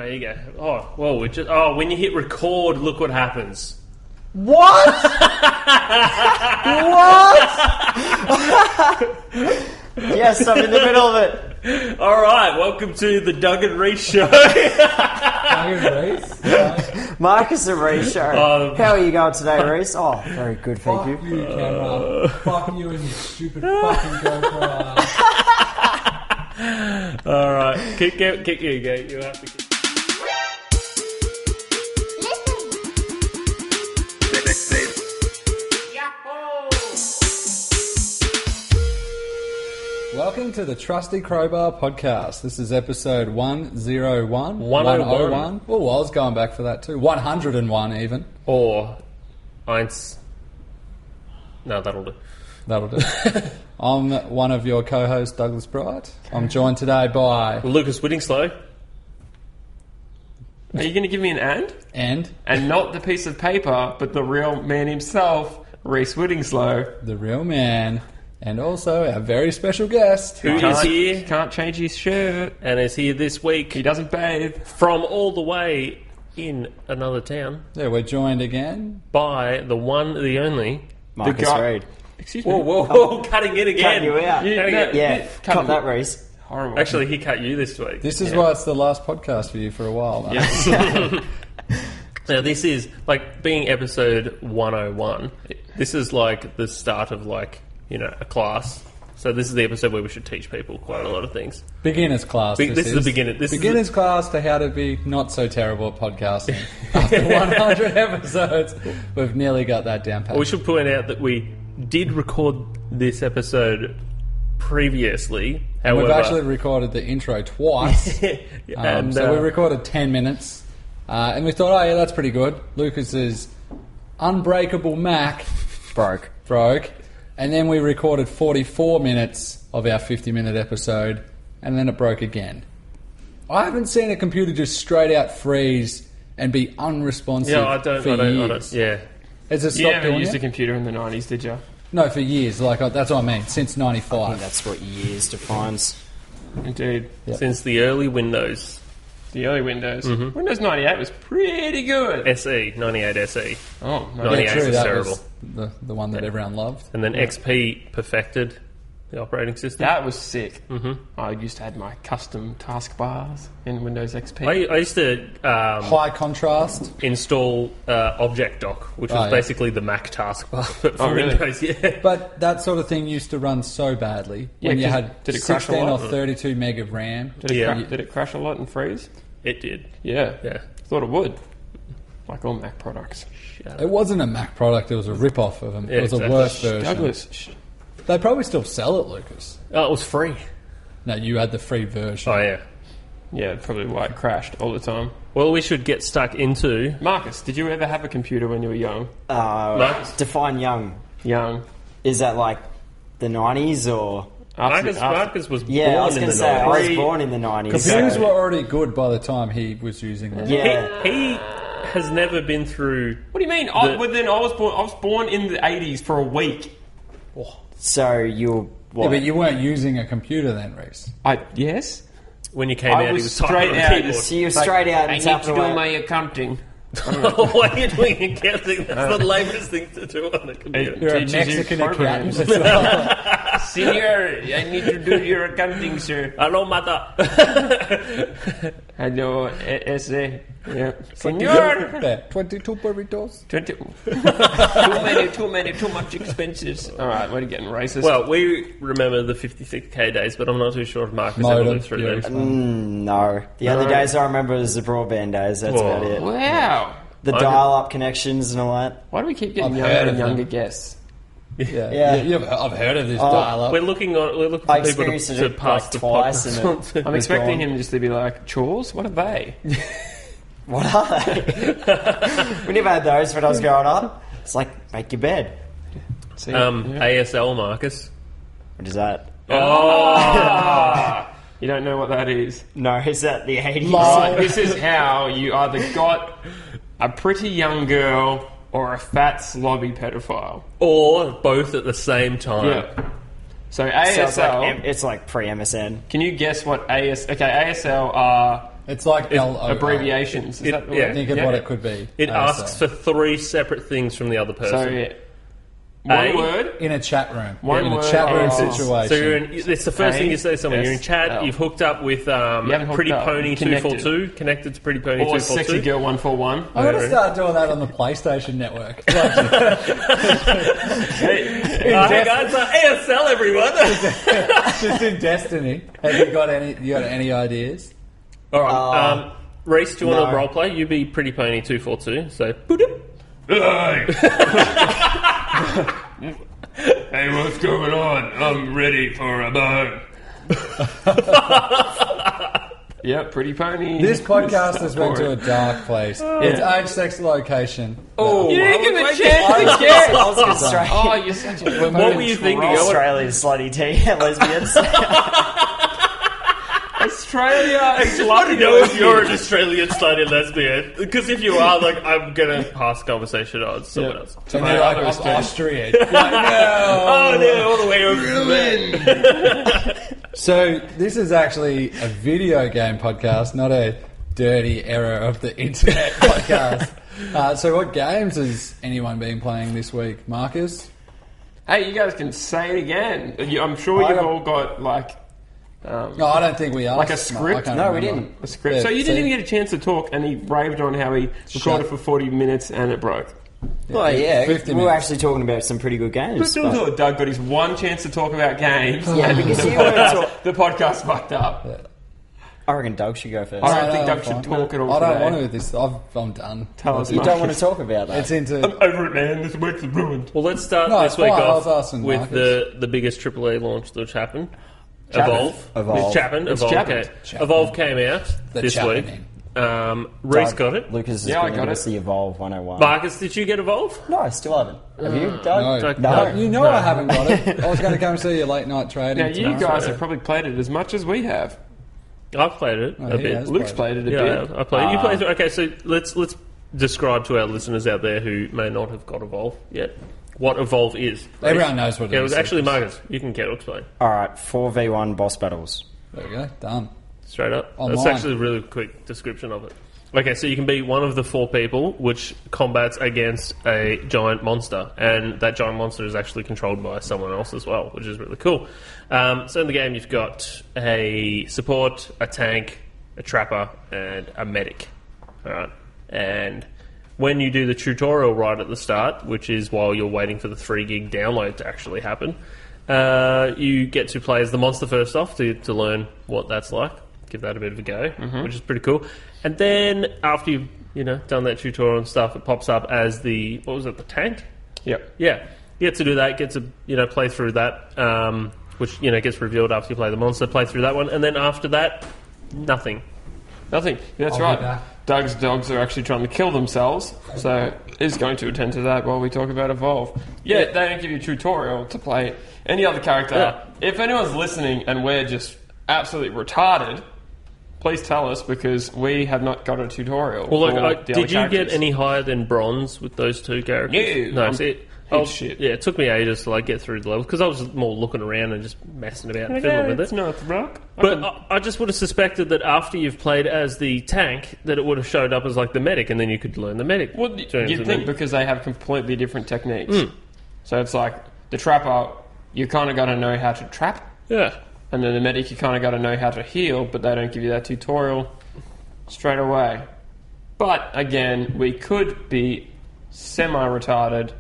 Alright, here you go. Oh, well, when you hit record, look what happens. What? What? Yes, I'm in the middle of it. Alright, welcome to the Doug and Reese show. Doug and Reese? Marcus and Reese show. How are you going today, Reese? Oh, very good, thank you. Fuck you, camera. Fuck you and your stupid fucking GoPro. Alright, kick you again. You have to kick. Welcome to the Trusty Crowbar podcast. This is episode 101. 101. Oh, I was going back for that too. 101 even. Or eins. No, that'll do. That'll do. I'm one of your co-hosts, Douglas Bright. I'm joined today by... Lucas Whittingslow. Are you going to give me an and? And not the piece of paper, but the real man himself, Reese Whittingslow. The real man. And also our very special guest. Who is here? Can't change his shirt. And is here this week. He doesn't bathe. From all the way in another town. Yeah, we're joined again by the one, the only... Marcus Reed. Excuse me. Whoa, cutting it again. Cutting you out. Yeah, cut that, Reese. Horrible. Actually, he cut you this week. This is why it's the last podcast for you for a while. Yes. Now, this is, like, being episode 101, this is, like, the start of, like, you know, a class. So this is the episode where we should teach people quite a lot of things. Beginner's class. This is the beginner. Beginner's class to how to be not so terrible at podcasting. After 100 episodes, we've nearly got that down pat. We should point out that we did record this episode previously. However, we've actually recorded the intro twice. And, so we recorded 10 minutes. And we thought, oh yeah, that's pretty good. Lucas's unbreakable Mac broke. And then we recorded 44 minutes of our 50-minute episode, and then it broke again. I haven't seen a computer just straight out freeze and be unresponsive for years. Yeah. Has it stopped You never doing used it? a computer in the 90s, did you? No, for years. Like that's what I mean. Since I '95. think that's what years defines. Indeed. Yep. Since the early Windows. The early Windows. Mm-hmm. Windows 98 was pretty good. SE, 98 SE. Oh, no. 98 Yeah, true. was That terrible. was the one that everyone loved. And then XP perfected the operating system. That was sick. Mm-hmm. I used to have my custom taskbars in Windows XP. I used to High contrast. install Object Dock, which was basically the Mac taskbar but for really? Windows. Yeah. But that sort of thing used to run so badly when you had did it crash a 16 or lot? 32 meg of RAM. Did it crash a lot and freeze? It did. Yeah. Yeah. Thought it would. Like all Mac products. It wasn't a Mac product, it was a rip-off of them. Yeah, It was exactly. a worse version. Douglas. They probably still sell it, Lucas. Oh, it was free. No, you had the free version. Oh, yeah. Yeah, probably why it crashed all the time. Well, we should get stuck into... Marcus, did you ever have a computer when you were young? Marcus? Define young. Young. Is that like the 90s or... Marcus was Yeah, I born was in going the to say, I 90s. was born in the 90s. Computers so- were already good by the time he was using them. Yeah. He has never been through... What do you mean? I was born in the 80s for a week. So you're... Yeah, but you weren't using a computer then, Reese. Yes? When you came I out, he was was typing straight on the out. keyboard. So you're straight out I and need tapping to do away. my accounting. Why are you doing accounting? That's the lamest thing to do on a computer. You're a Teaches you Mexican programs. accountant as well. Senior, I need to do your accounting, sir. Hello, mother. Hello, essay. Yeah. Senor! There, 22 burritos. 20. Too much expenses. Alright, we're getting racist. Well, we remember the 56k days, but I'm not too sure if Mark has ever lived through them. No. The only days I remember is the broadband days. That's about it. Wow. The dial-up connections and all that. Why do we keep getting I've younger heard and of them. younger guests? Yeah. I've heard of this dial-up. We're looking for I people experienced to it pass like the twice podcast and on it- to. I'm expecting him just to be like, chores? What are they? What are they? We never had those when I was growing up. It's like, make your bed. See, ASL, Marcus. What is that? You don't know what that is. No, is that the 80s? So this is how you either got a pretty young girl or a fat, slobby pedophile. Or both at the same time. Yeah. So So ASL... it's like pre-MSN. Can you guess what ASL are It's like LOL. Abbreviations. Is that yeah. Think of what it could be. It asks for 3 separate things from the other person. So, one word. In a chat room. One in a word. chat room Oh. situation. So it's the first thing you say to someone. Yes. You're in chat. L. You've hooked up with haven't hooked Pretty up. Pony Connected. 242. Connected to Pretty Pony Or 242. Sexy Girl 141. I'm going to start doing that on the PlayStation Network. Hey guys, ASL everyone. Just in Destiny. Have you got any ideas? All right, Reese, do you want to no. role play? You be Pretty Pony 242. So, Hey, what's going on? I'm ready for a bone. Yep, Pretty Pony. This podcast has went to a dark place. It's age, sex, location. oh, You didn't give a chance to I guess. was Australia. Oh, you're such a what were you thinking? Australia's slutty tea lesbians. Australia is I want to know if you're an Australian slutty lesbian. Because if you are, like, I'm going to pass conversation on to someone else. And you're like, I'm Austrian. Like, no. Oh, no, all the way over. So this is actually a video game podcast, not a dirty era of the internet podcast. So what games has anyone been playing this week? Marcus? Hey, you guys can say it again. I'm sure you've all got, like... No, I don't think we asked. Like a script? I can't No, we remember. didn't. a script. Yeah, So you didn't see? even get a chance to talk, and he raved on how he recorded for 40 minutes and it broke. Well, yeah, 50 we were minutes. actually talking about some pretty good games. but- Doug got his one chance to talk about games. Yeah, because you were talk- The podcast fucked up. I reckon Doug should go first. I don't No, think no, Doug I'm should fine. talk at all I don't today. want to. I'm done. Tell us, You don't want to talk about that. It's into. Over it, man. This week's ruined. Well, let's start No, this week fine, I off was asking with Marcus. the biggest AAA launch which happened. Chappened. Evolve. It's Chappened. It's Evolve, Chappened. Evolve came out The this week. Chappening. Reese Doug, got it. Lucas is Yeah, I going to got give it. us the Evolve 101. Marcus, did you get Evolve? No, I still haven't. Have you, Doug? No. No. You know I haven't got it. I was going to come see you late night trading. Now, you tomorrow. guys have probably played it as much as we have. I've played it Oh, a he bit. has. Luke's played it a Yeah, bit. I played it. You played it. Okay, so let's describe to our listeners out there who may not have got Evolve yet what Evolve is. Everyone knows what it Yeah, it is. was actually Marcus. You can get explain All right, 4v1 boss battles. There we go. Done. straight up. Online. That's actually a really quick description of it. Okay, so you can be one of the 4 people which combats against a giant monster, and that giant monster is actually controlled by someone else as well, which is really cool. So in the game, you've got a support, a tank, a trapper, and a medic. All right, and when you do the tutorial right at the start, which is while you're waiting for the 3 gig download to actually happen, you get to play as the monster first off to learn what that's like. Give that a bit of a go, which is pretty cool. And then after you've done that tutorial and stuff, it pops up as the the tank? Yep. Yeah, you get to do that. Get to play through that, which gets revealed after you play the monster. Play through that one, and then after that, nothing. Nothing. That's I'll be right. back. Doug's dogs are actually trying to kill themselves, so he's going to attend to that while we talk about Evolve. Yeah, they don't give you a tutorial to play any other character. Yeah. If anyone's listening and we're just absolutely retarded, please tell us, because we have not got a tutorial. Well, for look, the did other you get characters. any higher than bronze with those 2 characters? No, No. See, shit. Yeah, it took me ages to get through the levels because I was just more looking around and just messing about and fiddling with it's it. not rock. But I just would have suspected that after you've played as the tank, that it would have showed up as the medic, and then you could learn the medic. Well, terms you'd and think then- because they have completely different techniques. So it's like the trapper, you kind of got to know how to trap, Yeah. and then the medic, you kind of got to know how to heal, but they don't give you that tutorial straight away. But again, we could be semi-retarded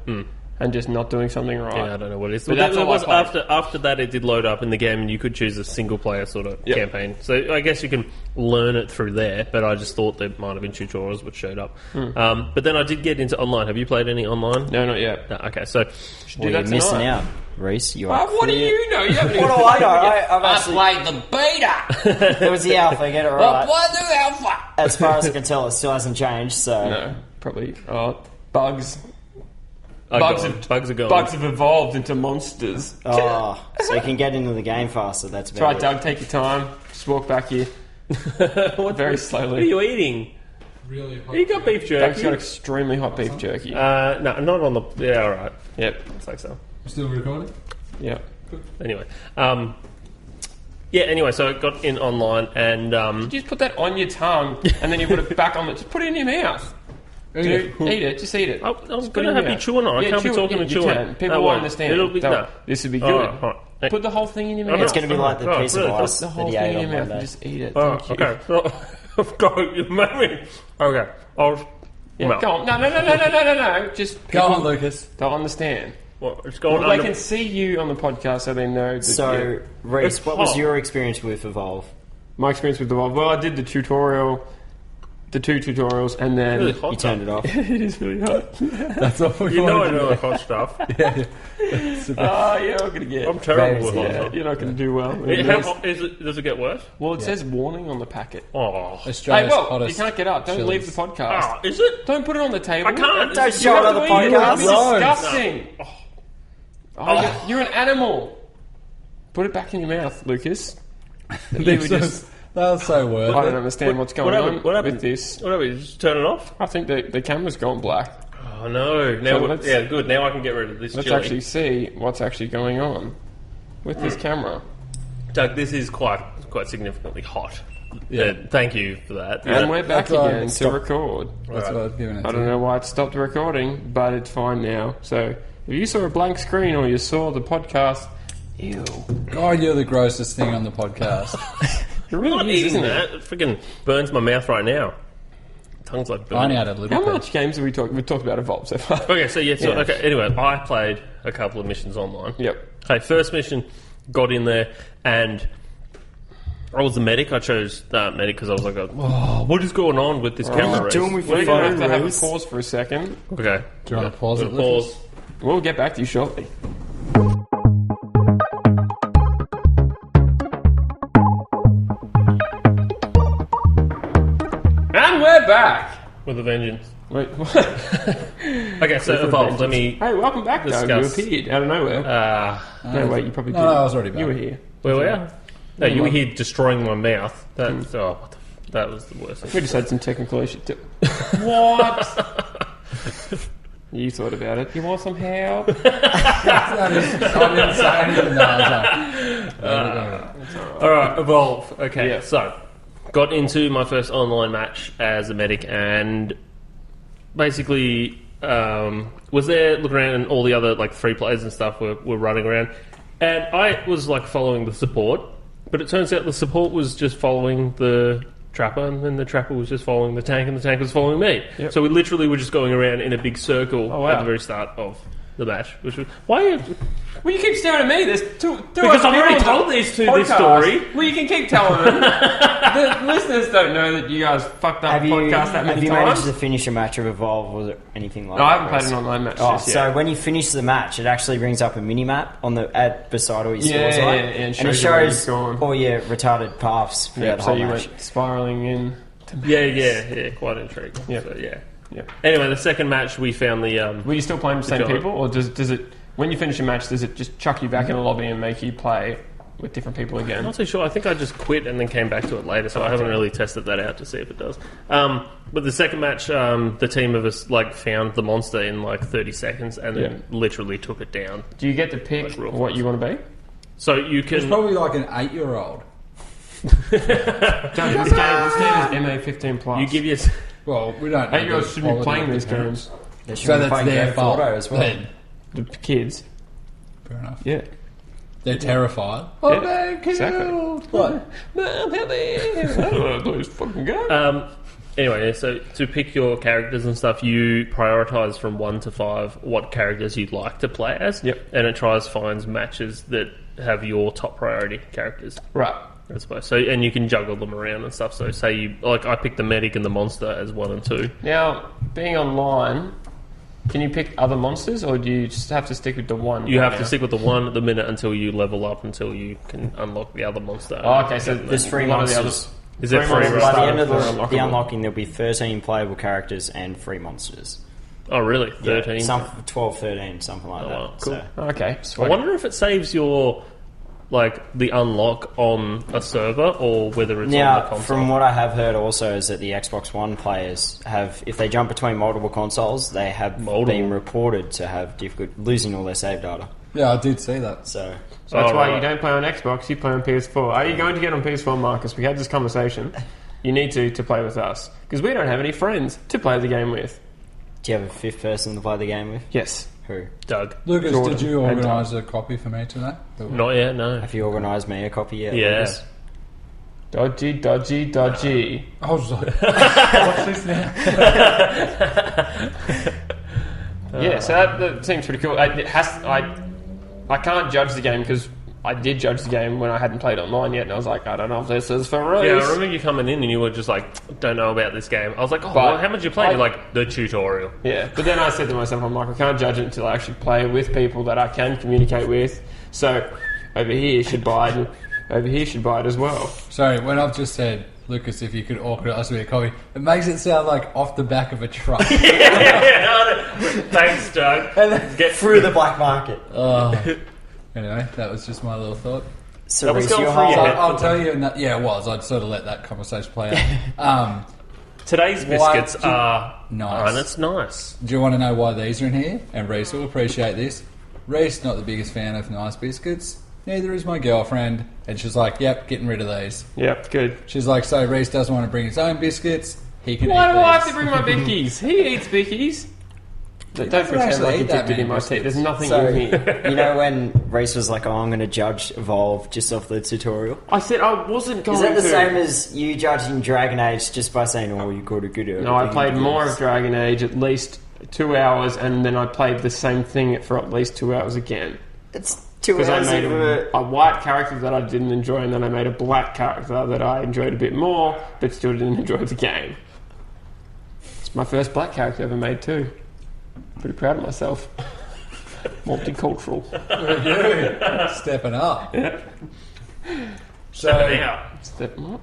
and just not doing something right. Yeah, I don't know what it is. But Well, that's there all I was played. after that, it did load up in the game, and you could choose a single player sort of Yep. campaign. So I guess you can learn it through there. But I just thought there might have been tutorials which showed up. But then I did get into online. Have you played any online? No, not yet. No, okay, so Do Well, that you're missing tonight. out, Reese. You are What do clear- you know? You haven't What even do I know? I've I actually... played the beta. It was the alpha, get it I right. played the alpha. As far as I can tell, it still hasn't changed, so... No, probably. Bugs. Oh, Bugs gone. have- Bugs are gone. Bugs have evolved into monsters. Oh, so you can get into the game faster, that's That's right, better. Doug. Take your time. Just walk back here very What are slowly. you eating? Really hot. You got beef Doug's jerky? got extremely hot beef jerky. No, not on the... Yeah, all right. Yep. Looks like so. Still recording? Yep. Anyway, Yeah, anyway, so I got in online and... You just put that on your tongue and then you put it back on. Just put it in your mouth. Dude, eat it. Just eat it. I'm going to have you chewing on it. I can't be talking and chewing. Can. People won't understand. It'll be... No. This would be good. Right. Put the whole thing in your mouth. It's going to be like the piece of ice the that whole he thing ate in on your mouth Monday. and just eat it. Oh, Thank you. okay. So, God, you made me... Okay. Yeah, go on. No. Just Go on, Lucas. Don't understand. Well, it's going Well, on... they can see you on the podcast so they know that So, Reese, It's what was hot. your experience with Evolve? my experience with the Well, I did the tutorial, the 2 tutorials, and then... Really hot You turned it off. It is really hot. That's all we You know I wanted to know do. the hot stuff. Oh, you're not going to get... I'm terrible with hot Yeah, stuff. you're not going to do well. How hot is it? Does it get worse? Well, it says warning on the packet. Oh. Hey, Australia's well, you hottest can't get up. Don't chilies. leave the podcast. Oh, is it? Don't put it on the table. I can't. Don't You show it have on the to eat it. podcast. It's No. disgusting. You're an animal. Put it back in your mouth, Lucas. You were just... That was so worth I don't it. understand what's going on What happened with this. Whatever, you just turn it off? I think the camera's gone black. Oh, no. Now, So let's- yeah, good. Now I can get rid of this Let's chili. actually see what's actually going on with this camera. Doug, this is quite significantly hot. Yeah. Thank you for that. And we're back That's all right. again to Stop. record. That's what I was giving it I to. don't know why it stopped recording, but it's fine now. So if you saw a blank screen or you saw the podcast, ew. God, you're the grossest thing on the podcast. It I'm really not is, eating isn't that. it? It freaking burns my mouth right now. Tongue's like I only burning. had a little How bit. much games have we talked? We've talked about Evolve so far. Okay, so yeah, Yeah. okay. Anyway, I played a couple of missions online. Yep. Okay, first mission, got in there, and I was the medic. I chose medic because I was like, oh, what is going on with this camera race? doing with We're your going to phone, have to have a Reese? pause for a second. Okay. Do you want to pause it, Gonna Lucas? pause. We'll get back to you shortly. And we're back. With a vengeance. Wait, what? Okay, so Evolve, let me... Hey, welcome back, Doug. You Discuss. appeared out of nowhere. no, wait, you probably No, didn't. no, I was already back. You were here. Where were you? No, you were mind. here destroying my mouth. That, that was the worst We thing. just had some technical issues too. What? You thought about it. You want some help? I didn't say anything. No, I was like, Alright, Evolve. Okay, Yeah. so got into my first online match as a medic and basically was there looking around and all the other like 3 players and stuff were running around and I was like following the support, but it turns out the support was just following the trapper and then the trapper was just following the tank and the tank was following me. Yep. So we literally were just going around in a big circle Oh, wow. at the very start of the match, which was why are you, Well, you keep staring at me. There's two because other I've already people on told the these two podcast. this story. Well, you can keep telling them. The listeners don't know that you guys fucked up Have the you, podcast that have many you times. managed to finish a match of Evolve or anything like No, that? I haven't played Reese? an online match Oh, just yet. so when you finish the match, it actually brings up a mini map on the beside all your Yeah, scores, yeah, right? yeah, and and it shows you where shows you've gone. all your retarded paths throughout Yep, the so whole you match. went spiraling in. Yeah, quite intrigued. Yep. So, yeah. Yep. Anyway, the second match we found the Were you still playing with the same giant. people, or does it when you finish a match, does it just chuck you back in a lobby and make you play with different people I'm again? not too sure. I think I just quit and then came back to it later, so I haven't really tested that out to see if it does. But the second match, the team of us like found the monster in like 30 seconds and then literally took it down. Do you get to pick Like real what fast. you want to be? So you it's can probably like an 8-year-old. This game is MA 15 plus. you give your Well, we don't. 8-year-olds should be quality playing of the these game. games. They should So be that's playing their Grand fault. Theft Auto as well. Then. The kids. Fair enough. Yeah. They're terrified. Yeah, Oh, they're killed. exactly. What? Mom, help me! I don't want to play this fucking game. anyway. So to pick your characters and stuff, you prioritize from 1 to 5 what characters you'd like to play as. Yep. And it finds matches that have your top priority characters. Right. I suppose. So, and you can juggle them around and stuff. So, say you like, I picked the medic and the monster as 1 and 2. Now, being online, can you pick other monsters, or do you just have to stick with the one? You right have now? to stick with the 1 at the minute until you level up until you can unlock the other monster. Oh, okay, so There's 3 a lot of the monsters. Is there three free monsters By the start end of are the unlockable. unlocking, there'll be 13 playable characters and 3 monsters. Oh, really? 13. Yeah, some 12, 13, something like that. wow, cool. So, Okay, I sweet. wonder if it saves your the unlock on a server or whether it's on the now, console. from what I have heard also is that the Xbox One players have, if they jump between multiple consoles, they have Multiple. been reported to have difficult losing all their save data. Yeah, I did see that. So So that's Oh, why right. you don't play on Xbox, you play on PS4. Are you going to get on PS4, Marcus? We had this conversation. You need to play with us. Because we don't have any friends to play the game with. do you have a fifth person to play the game with? Yes. Who? Doug. Lucas, Jordan did you and organise a copy for me today? Not yet, no. Have you organised me a copy yet? Yeah. Lucas? Dodgy, dodgy, dodgy. I was like, what's this now? Yeah, so that seems pretty cool. I can't judge the game because I did judge the game when I hadn't played online yet, and I was like, I don't know if this is for real. Yeah, I remember you coming in and you were just like, don't know about this game. I was like, oh, But well, how much you played? I- You're like, the tutorial. Yeah, but then I said to myself, I'm like, I can't judge it until I actually play with people that I can communicate with. So over here should buy it, over here should buy it as well. Sorry, when I've just said, Lucas, if you could organise me a copy, it makes it sound like off the back of a truck. Thanks, Doug. Get Through the black market. Anyway, that was just my little thought. So That was Reece, going your through your whole- head. I'll tell you, yeah, it was. I'd sort of let that conversation play out. Today's Why biscuits do- are Nice. and it's nice. Do you want to know why these are in here? And Reese will appreciate this. Reese, not the biggest fan of nice biscuits. Neither is my girlfriend. And she's like, yep, getting rid of these. Yep, good. She's like, so Reese doesn't want to bring his own biscuits. He can Why eat do I have these. to bring my bickies? He eats bickies. Don't pretend actually like you eat that dipped it in many my teeth. There's nothing So, in here. you know when Reece was like, oh, I'm going to judge Evolve just off the tutorial? I said I wasn't going Is that the to. same as you judging Dragon Age just by saying, oh, you got a good No, I played more of Dragon Age, at least 2 hours, and then I played the same thing for at least 2 hours again. It's 2 Because I hours made of a white character that I didn't enjoy, and then I made a black character that I enjoyed a bit more, but still didn't enjoy the game. It's my first black character ever made too. Pretty proud of myself. Multicultural. Stepping up. Step out. Step what?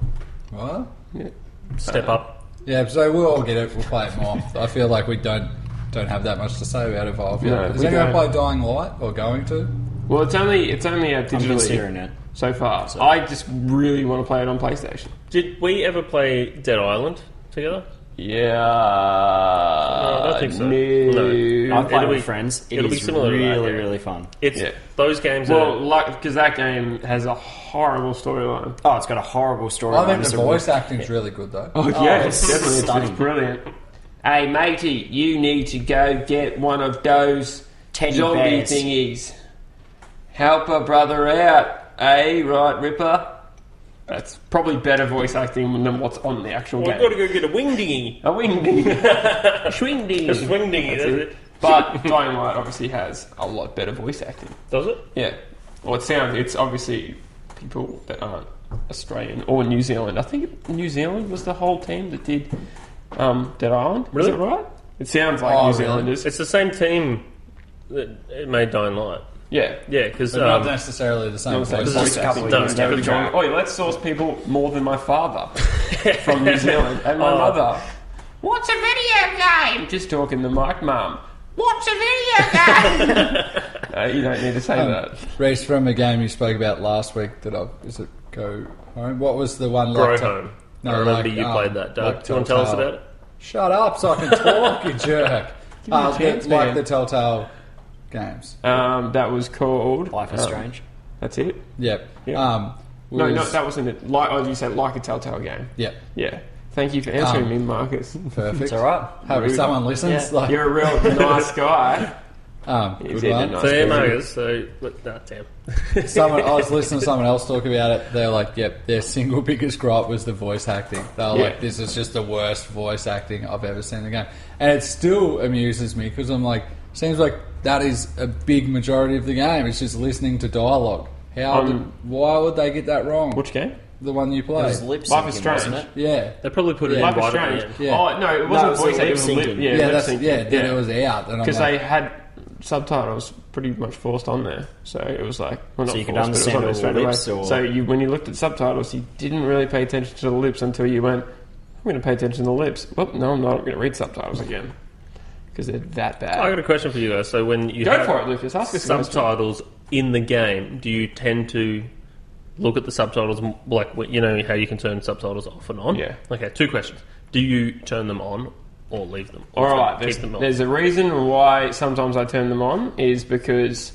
What? Yeah. Step up. Yeah, so we'll all get it. We'll play it more. I feel like we don't have that much to say about Evolve yet. No, Has we anyone don't. played Dying Light or going to? Well, it's only out I'm considering digitally it. so far. I just really want to play it on PlayStation. Did we ever play Dead Island together? Yeah. I don't think so. No. I've played It'll with be- friends. It it'll be is similar to that, really, yeah. really fun. It's Yeah. those games Well, are because that game has a horrible storyline. Oh, it's got a horrible story. I think the voice acting's really good though. Oh, yeah, it's definitely. It's stunning. brilliant. Hey, matey, you need to go get one of those Teddy zombie bears. thingies. Help a brother out. Eh, right, Ripper? That's probably better voice acting than what's on the actual I've game. got to go get a wing dinghy. A wing dinghy. A swing dinghy. A swing dinghy, that's it. But Dying Light obviously has a lot better voice acting. Does it? Yeah. Well, it's obviously people that aren't Australian or New Zealand. I think New Zealand was the whole team that did Dead Island. Really? Is it right? It sounds like Oh, New really? Zealanders. It's the same team that it made Dying Light. Yeah. Yeah, because But not necessarily the same Not the same voice. There's voice a couple acting. of No, years it's ago. different. Oh, let's source people more than my father from New Zealand and my mother. What's a video game? Just talking the mic, Mum. What's a video game? No, you don't need to say that. Reese, from a game you spoke about last week, is it Go Home? What was the one? Grow like Home. No, I remember like, you played that, Doug. like Do you want to tell us Telltale. about it? Shut up so I can talk, you jerk. me a chance, like man. the Telltale games. That was called Life is Strange. That's it. Yep. Yeah. No, was- that wasn't it. Like, oh, you said like a Telltale game. Yep. Yeah. Thank you for answering me, Marcus. Perfect. It's alright. Hope someone listens. Yeah. Like, You're a real nice guy. good Yeah, one. nice. So, yeah, Very Marcus, so, damn. I was listening to someone else talk about it. They're like, yep, their single biggest gripe was the voice acting. They're Yeah. like, this is just the worst voice acting I've ever seen in the game. And it still amuses me because I'm like, seems like that is a big majority of the game. It's just listening to dialogue. Why would they get that wrong? Which game? The one you It play. was lip Life is syncing, Strange. wasn't it? Yeah. They probably put it Yeah. in Life is right at the Strange. end. Yeah. Oh, no, it No, wasn't it was voice lip acting. It was lip, syncing. yeah, Yeah, lip that's syncing. then it was out. And I'm Because like, they had subtitles pretty much forced on there, so it was like, well, not So you could forced, but it was on understand there all straight the away. lips, or- So when you looked at subtitles, you didn't really pay attention to the lips until you went, I'm going to pay attention to the lips. Well, no, I'm not. I'm going to read subtitles again because they're that bad. I got a question for you guys. So when you Go have for it, Lucas. Ask us a question. subtitles in the game, do you tend to look at the subtitles like you know how you can turn subtitles off and on? Yeah. Okay, two questions. Do you turn them on or leave them? All Or right, keep them on? there's a reason why sometimes I turn them on is because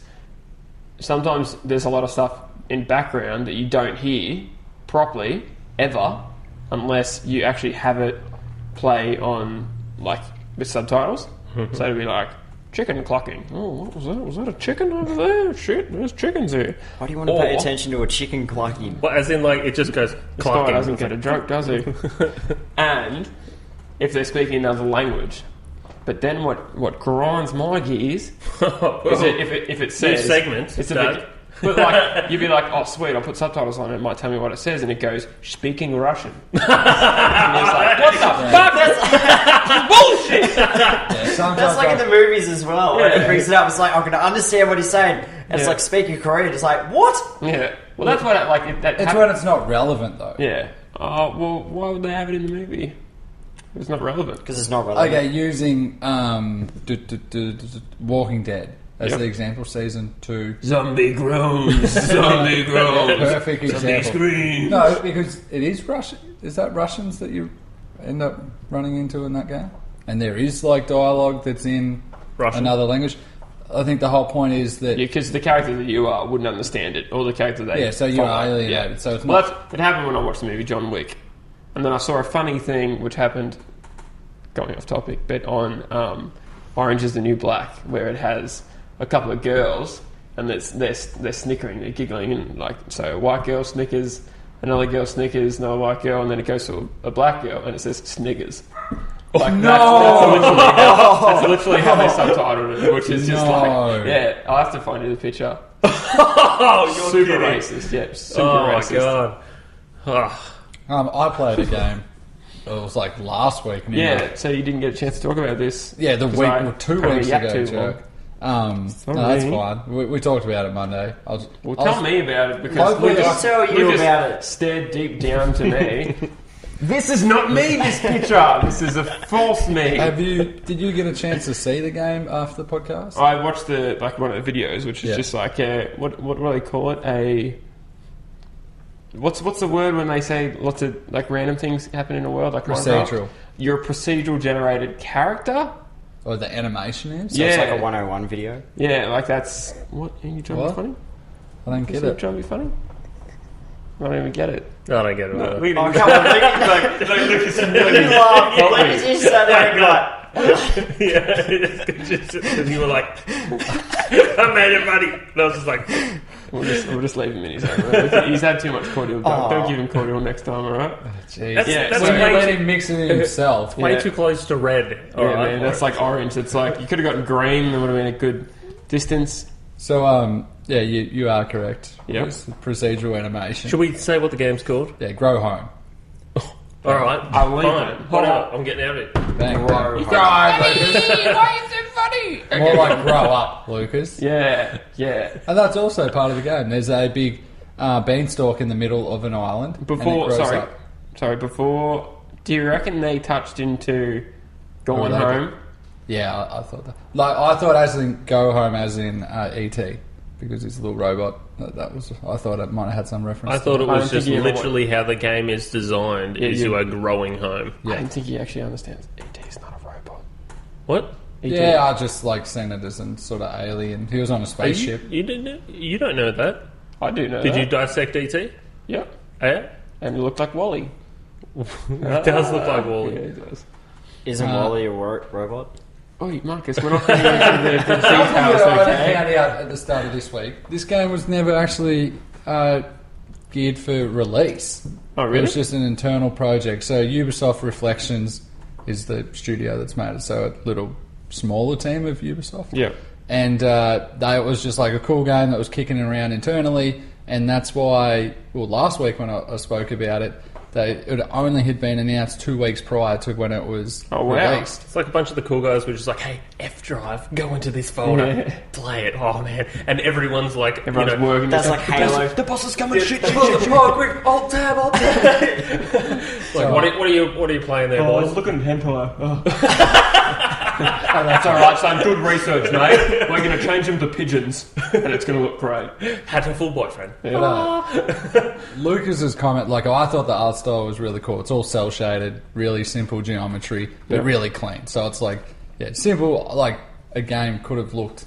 sometimes there's a lot of stuff in background that you don't hear properly ever unless you actually have it play on like with subtitles. So it'd be like chicken clucking. Oh, what was that? Was that a chicken over there? Shit, there's chickens here. Why do you want to pay attention to a chicken clucking? Well, as in, like, it just goes This guy clucking. doesn't get a joke, does he? And if they're speaking another language. But then what grinds my gears is if it says... New segment, it's a Doug. bit, but like, you'd be like, oh sweet, I'll put subtitles on it, it might tell me what it says, and it goes, speaking Russian. And it's like, what the fuck? That's bullshit! That's like in the movies as well. When it brings it up, it's like, I'm going to understand what he's saying. And it's like speaking Korean. It's like, what? Yeah. Well, that's what It's when it's not relevant, though. Yeah. Oh, well, why would they have it in the movie? It's not relevant. Because it's not relevant. Okay, using Walking Dead as the example, season 2. Zombie groans. Zombie groans. Perfect Zombie example. screams. No, because it is Russian. Is that Russians that you end up running into in that game? And there is like dialogue that's in Russian. another language. I think the whole point is that Because the character that you are wouldn't understand it, or the character they so you're follow. alienated. So it's Well, not. it happened when I watched the movie John Wick, and then I saw a funny thing which happened, going off topic, but on Orange Is the New Black, where it has a couple of girls, and they're snickering, they're giggling, and like, so a white girl snickers, another girl snickers, another white girl, and then it goes to a black girl, and it says sniggers. Like, that's literally how they subtitled it, which is just like, yeah, I'll have to find you the picture. Oh, you're Super kidding. racist, yeah, super Oh, racist. my God. I played a game. It was like last week. Yeah, so you didn't get a chance to talk about this. Yeah, the 'Cause week I or 2 had weeks a yak ago, too Joe. long. No, that's fine. We talked about it Monday. Well, tell me about it, because Hopefully Lucas, I'll tell you Lucas about it. stared deep down to me. This is not me, this picture! This is a false me. Did you get a chance to see the game after the podcast? I watched one of the videos, which is just like, what do they call it? What's the word when they say lots of like random things happen in the world? Like Procedural. Minecraft? You're a procedural generated character? Or the animation is? So it's like a 101 video. Yeah, like that's... What? Are you trying to be What? funny? I don't Is get you it. trying to be funny? I don't even get it. I don't get it. either. Look Oh, at come on, Lucas, you laugh. Lucas, you sat there and like, Yeah, because you were like, I made it funny. And I was just like, We'll just leave him in his own room. He's had too much cordial. Don't give him cordial next time, alright? Jeez. That's- Yeah, that's so- When way you let too- him mix it in himself. way Yeah. too close to red. Yeah, man, that's like orange. It's like, you could have gotten green, there would have been a good distance. So, yeah, you are correct. Yep. It's procedural animation. Should we say what the game's called? Yeah, Grow Home. All right, I'll leave fine. it. Whatever. I'm getting out of it. Bang, Grow bang. Home. Why is it funny? More like grow up, Lucas. Yeah. And that's also part of the game. There's a big beanstalk in the middle of an island. and it Before, grows sorry. up. Sorry, before, do you reckon they touched into going Oh, they home? Yeah, I thought that. Like, I thought as in go home as in E.T. because he's a little robot. That was. I thought it might have had some reference. I thought it I was don't just think you ever literally how the game is designed. Yeah, is you- you are growing home. I don't think he actually understands. E.T.'s not a robot. What? E.T. Yeah, I just like seen it as a sort of alien. He was on a spaceship. You didn't. You don't know that. I do know Did that. you dissect ET? Yeah. Yeah. And he looked like Wally. It does look like Wally. Yeah, it does. isn't Wally a robot? Oh, Marcus, we're not getting into the details, I okay? found out at the start of this week. This game was never actually geared for release. Oh, It really? was just an internal project. So Ubisoft Reflections is the studio that's made it. So a little smaller team of Ubisoft. Yeah. And it was just like a cool game that was kicking around internally. And that's why, well, last week when I spoke about it, it only had been announced 2 weeks prior to when it was Oh, wow. released. It's like a bunch of the cool guys were just like, "Hey, F drive, go into this folder, Yeah. play it." Oh man! And everyone's like, Everyone's working. That's like Halo. The boss is coming! Shit! Oh, quick! Alt tab! Like, what are you playing there, boys? looking at hentai. That's alright, son. Good research, mate. We're going to change them to pigeons, and it's going to look great. Hatterful boyfriend. Lucas's comment, like, I thought the art style was really cool. It's all cell shaded, really simple geometry, but really clean. So it's like, yeah, simple. Like a game could have looked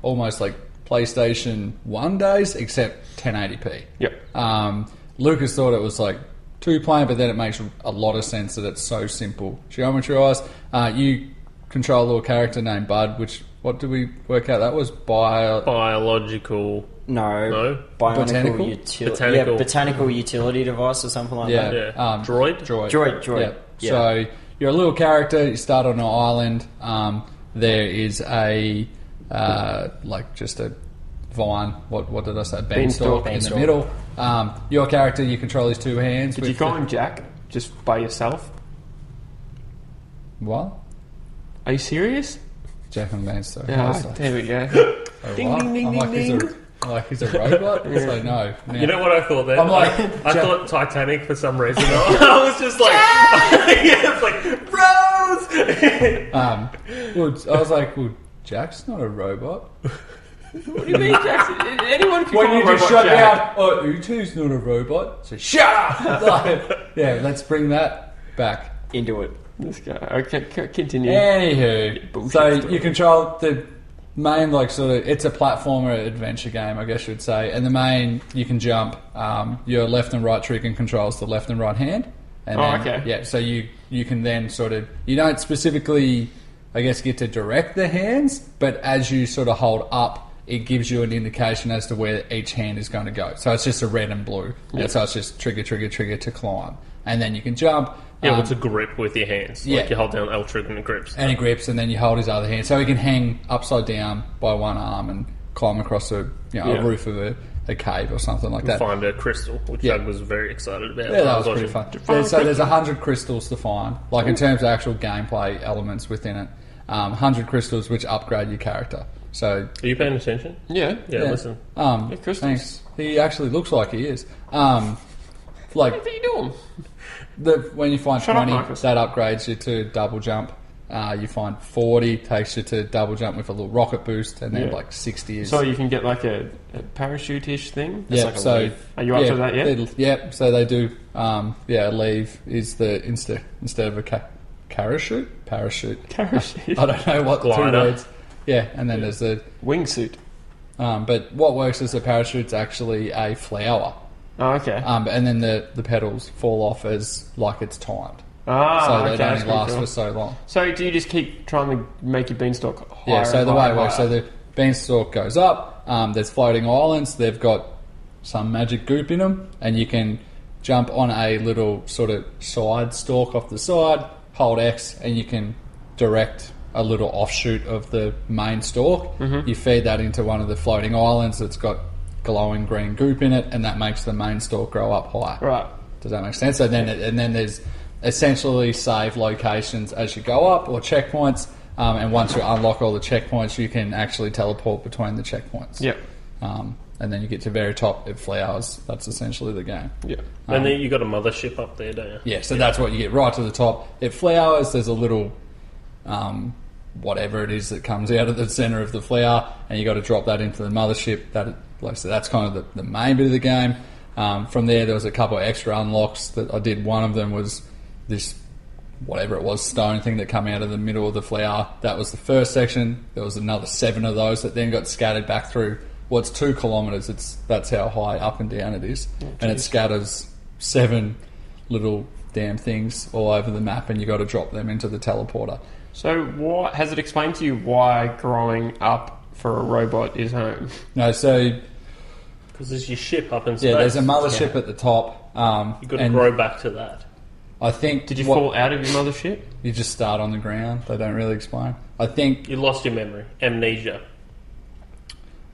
almost like PlayStation 1 days, except 1080p. Yep. Lucas thought it was like too plain, but then it makes a lot of sense that it's so simple. Geometry-wise, you control a little character named Bud, which, what did we work out? That was Biological. No. Botanical? Botanical utility device or something like that. Yeah. Droid. Droid. Yeah. So you're a little character. You start on an island. There is a just a vine. What did I say? Beanstalk in the middle. Your character, you control his two hands. Did you call him Jack just by yourself? What? Are you serious? Jack and Beanstalk. Yeah, there we go. Ding, ding, ding, ding, ding. He's a robot? So no. You know what I thought then? I'm like, I thought Titanic for some reason. I was just like, it's like, Rose! I was like, well, Jack's not a robot. What do you mean, Jack? Anyone can When call you a just robot shut Jack. down, Utu's not a robot. So shut up! Let's bring that back. Into it. This guy. Okay, continue. Anywho, Bullshit so story. you control the main, it's a platformer adventure game, I guess you'd say. And the main, you can jump. Your left and right trigger controls the left and right hand. And okay. Yeah, so you can then you don't specifically, I guess, get to direct the hands, but as you sort of hold up, it gives you an indication as to where each hand is going to go. So it's just a red and blue. Yep. And so it's just trigger to climb. And then you can jump. Yeah, well, to grip with your hands. Like you hold down L trigger and it grips. And he grips, and then you hold his other hand. So he can hang upside down by one arm and climb across a roof of a cave or something like that. Find a crystal, which Doug was very excited about. Yeah, that was pretty fun. So there's 100 crystals to find, like in terms of actual gameplay elements within it. 100 crystals which upgrade your character. So are you paying attention? Yeah. Listen. Crystals. Thanks. He actually looks like he is. What are you doing? When you find Shut up, 20, Marcus. that upgrades you to double jump. You find 40, takes you to double jump with a little rocket boost, and then 60 is... So you can get like a parachute-ish thing? Yeah, like a so... leaf. Are you up to that yet? Yep, so they do... leave is the... Instead of a parachute? Parachute. I don't know what the two Glider. words... Yeah, and then there's the... Wingsuit. But what works as a parachute's actually a flower. Oh, okay. And then the petals fall off as like it's timed. So they only last for so long. So do you just keep trying to make your beanstalk higher? Yeah, so and the way higher it works, so and higher? the beanstalk goes up, there's floating islands, they've got some magic goop in them, and you can jump on a little sort of side stalk off the side, hold X, and you can direct a little offshoot of the main stalk. Mm-hmm. You feed that into one of the floating islands that's got glowing green goop in it, and that makes the main stalk grow up higher. Right. Does that make sense? So then, and then there's essentially save locations as you go up, or checkpoints, and once you unlock all the checkpoints, you can actually teleport between the checkpoints. Yep. And then you get to the very top, it flowers. That's essentially the game. Yeah. And then you got a mothership up there, don't you? Yeah, so that's what you get right to the top. It flowers, there's a little whatever it is that comes out of the centre of the flower, and you got to drop that into the mothership. That, like I said, that's kind of the main bit of the game. From there was a couple of extra unlocks that I did. One of them was this, whatever it was, stone thing that come out of the middle of the flower. That was the first section. There was another 7 of those that then got scattered back through. Well, it's 2 kilometres. That's how high up and down it is. And it scatters 7 little damn things all over the map, and you got to drop them into the teleporter. So what has it explained to you why growing up for a robot is home? No, so Because there's your ship up in space. yeah, there's a mothership at the top. You've got to grow back to that. I think. Did you fall out of your mothership? You just start on the ground. They don't really explain. I think You lost your memory. Amnesia.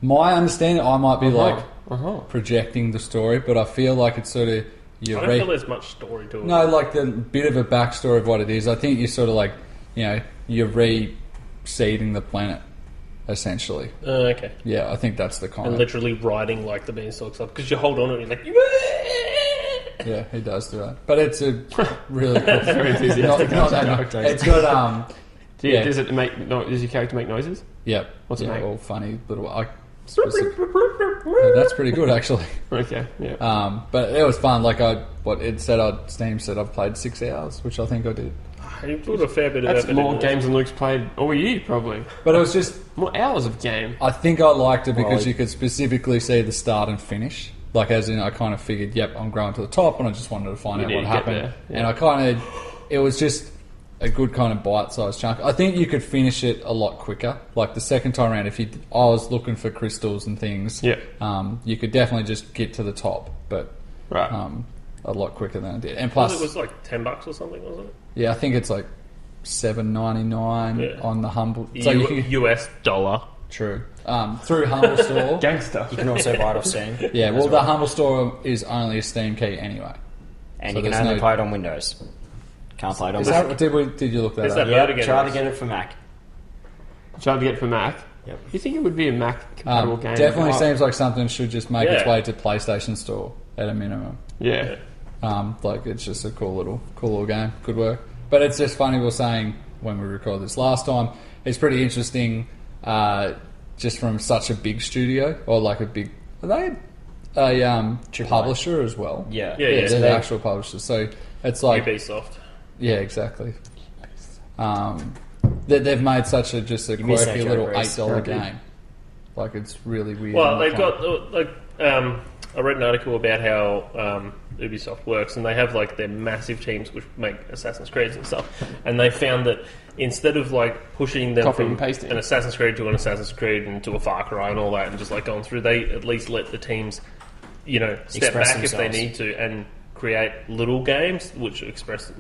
my understanding, I might be Uh-huh. projecting the story, but I feel like it's sort of I don't feel there's much story to it. No, like the bit of a backstory of what it is. I think you're sort of like, you're reseeding the planet, essentially. Okay. Yeah, I think that's the kind And of... literally riding like the beanstalks up. Because you hold on to it and you're like... Yeah, he does do that. But it's a really cool... Very enthusiastic. not that good. It's got... yeah. Does your character make noises? Yeah. What's it make? all funny little... that's pretty good, actually. Okay, yeah. But it was fun. Like Steam said I've played 6 hours, which I think I did. You put a fair bit of That's effort more into games than Luke's played all year, probably. But it was just, More hours of game. I think I liked it because Well, you could specifically see the start and finish. Like, as in, I kind of figured, yep, I'm growing to the top, and I just wanted to find out need what to get happened. there, yeah. And I kind of, it was just a good kind of bite-sized chunk. I think you could finish it a lot quicker. Like, the second time around, if I was looking for crystals and things, Yeah. You could definitely just get to the top, but Right. a lot quicker than I did. And Plus, plus, it was like $10 or something, wasn't it? yeah, I think it's like $7.99 Yeah. on the Humble. So you can, US dollar. true. Through Humble Store. Gangster. You can also buy it off Steam. Yeah, well, as the Humble Store is only a Steam key anyway. And so you can there's only no- play it on Windows. Can't play it on Is Mac. that, did you look that Is up? that- Yeah, Again, try to nice. get it for Mac. Tried to get for Mac. Yep. You think it would be a Mac compatible game? Definitely Oh, seems like something should just make its Yeah. way to PlayStation Store at a minimum. Yeah. Like, it's just a cool little game. Good work. But it's just funny, we were saying when we recorded this last time, it's pretty interesting just from such a big studio, or like a big... Are they a publisher as well? Yeah. Yeah, Yeah, yeah. they're the actual publisher. So it's like... Ubisoft. Yeah, exactly. They've made such a just a missed quirky that little joke, Reece. $8 game. Like, it's really weird. Well, and they've kind got like I read an article about how Ubisoft works, and they have like their massive teams which make Assassin's Creed and stuff. And they found that instead of like pushing them Copying from and pasting. an Assassin's Creed to an Assassin's Creed and to a Far Cry and all that, and just like going through, they at least let the teams, step Express back if they themselves. need to and create little games which express,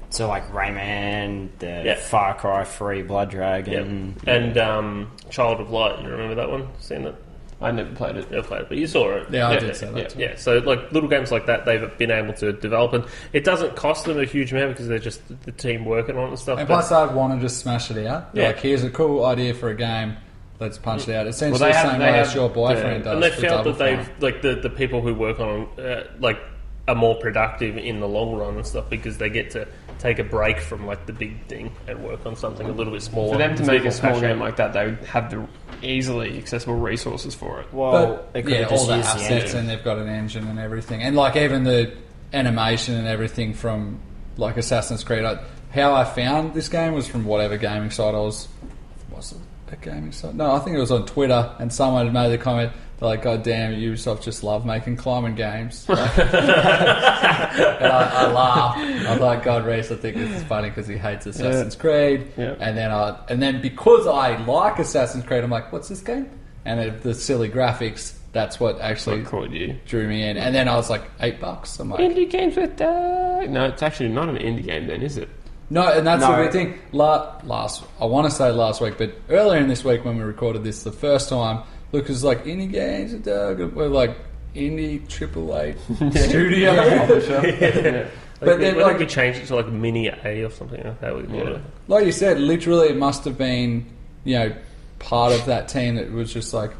So like Rayman, the Yeah. Far Cry 3, Blood Dragon. and Child of Light. You remember that one? Seen that? I never played it. Never played it, but you saw it. Yeah, I did see that too. Yeah, so like little games like that, they've been able to develop, and it doesn't cost them a huge amount because they're just the team working on it and stuff. And but- plus, I'd want to just smash it out. Yeah. Like, here's a cool idea for a game. Let's punch it out. Essentially, Well, they the have- same they way have- as your boyfriend does. and they for felt Double that they've Fine. like the people who work on like are more productive in the long run and stuff because they get to take a break from like the big thing and work on something a little bit smaller. For them to It's make a more small passionate. game like that, they would have the easily accessible resources for it. Well, But they could yeah, have all just the used the assets, engine. and they've got an engine and everything, and like even the animation and everything from like Assassin's Creed. How I found this game was from whatever gaming site I was. Was it a gaming site? No, I think it was on Twitter, and someone had made the comment. They're like, "God damn, Ubisoft just love making climbing games." And I laughed. I was like, "God, Reece, I think this is funny because he hates Assassin's Creed." Yeah. And then because I like Assassin's Creed, I'm like, "What's this game?" And the silly graphics. That's what actually What caught you? drew me in. And then I was like, $8. I'm like, Indie games with no, it's actually not an indie game then, is it? no, and that's No. the weird thing. I want to say last week, but earlier in this week when we recorded this the first time, Lucas was like, indie games, we're like, indie AAA studio. Yeah. But then, Why don't like, we change it to like Mini A or something? How we call it? like you said, literally it must have been, part of that team that was just like,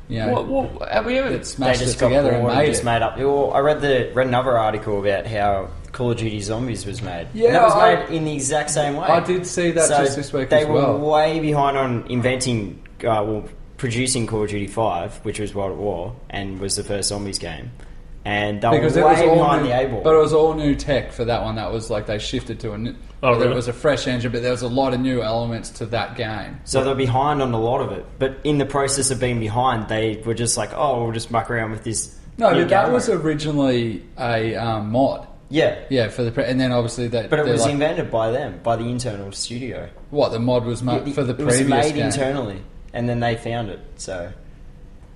What have we ever? that They smashed it just got together and bored made just it. made up. Well, I read another article about how Call of Duty Zombies was made. Yeah, and that was I- made in the exact same way. I did see that So just this week they as well. were way behind on inventing, producing Call of Duty 5, which was World at War, and was the first Zombies game. And they Because were it was way all behind new, the able. but it was all new tech for that one. That was like they shifted to a new. Oh, really? It was a fresh engine, but there was a lot of new elements to that game. So they're behind on a lot of it. But in the process of being behind, they were just like, oh, we'll just muck around with this. No, new but that game was mode. originally a mod. Yeah. Yeah, for the and then obviously that. But it they're was like, invented by them, by the internal studio. what the mod was made for the it was previous made game. internally, and then they found it. So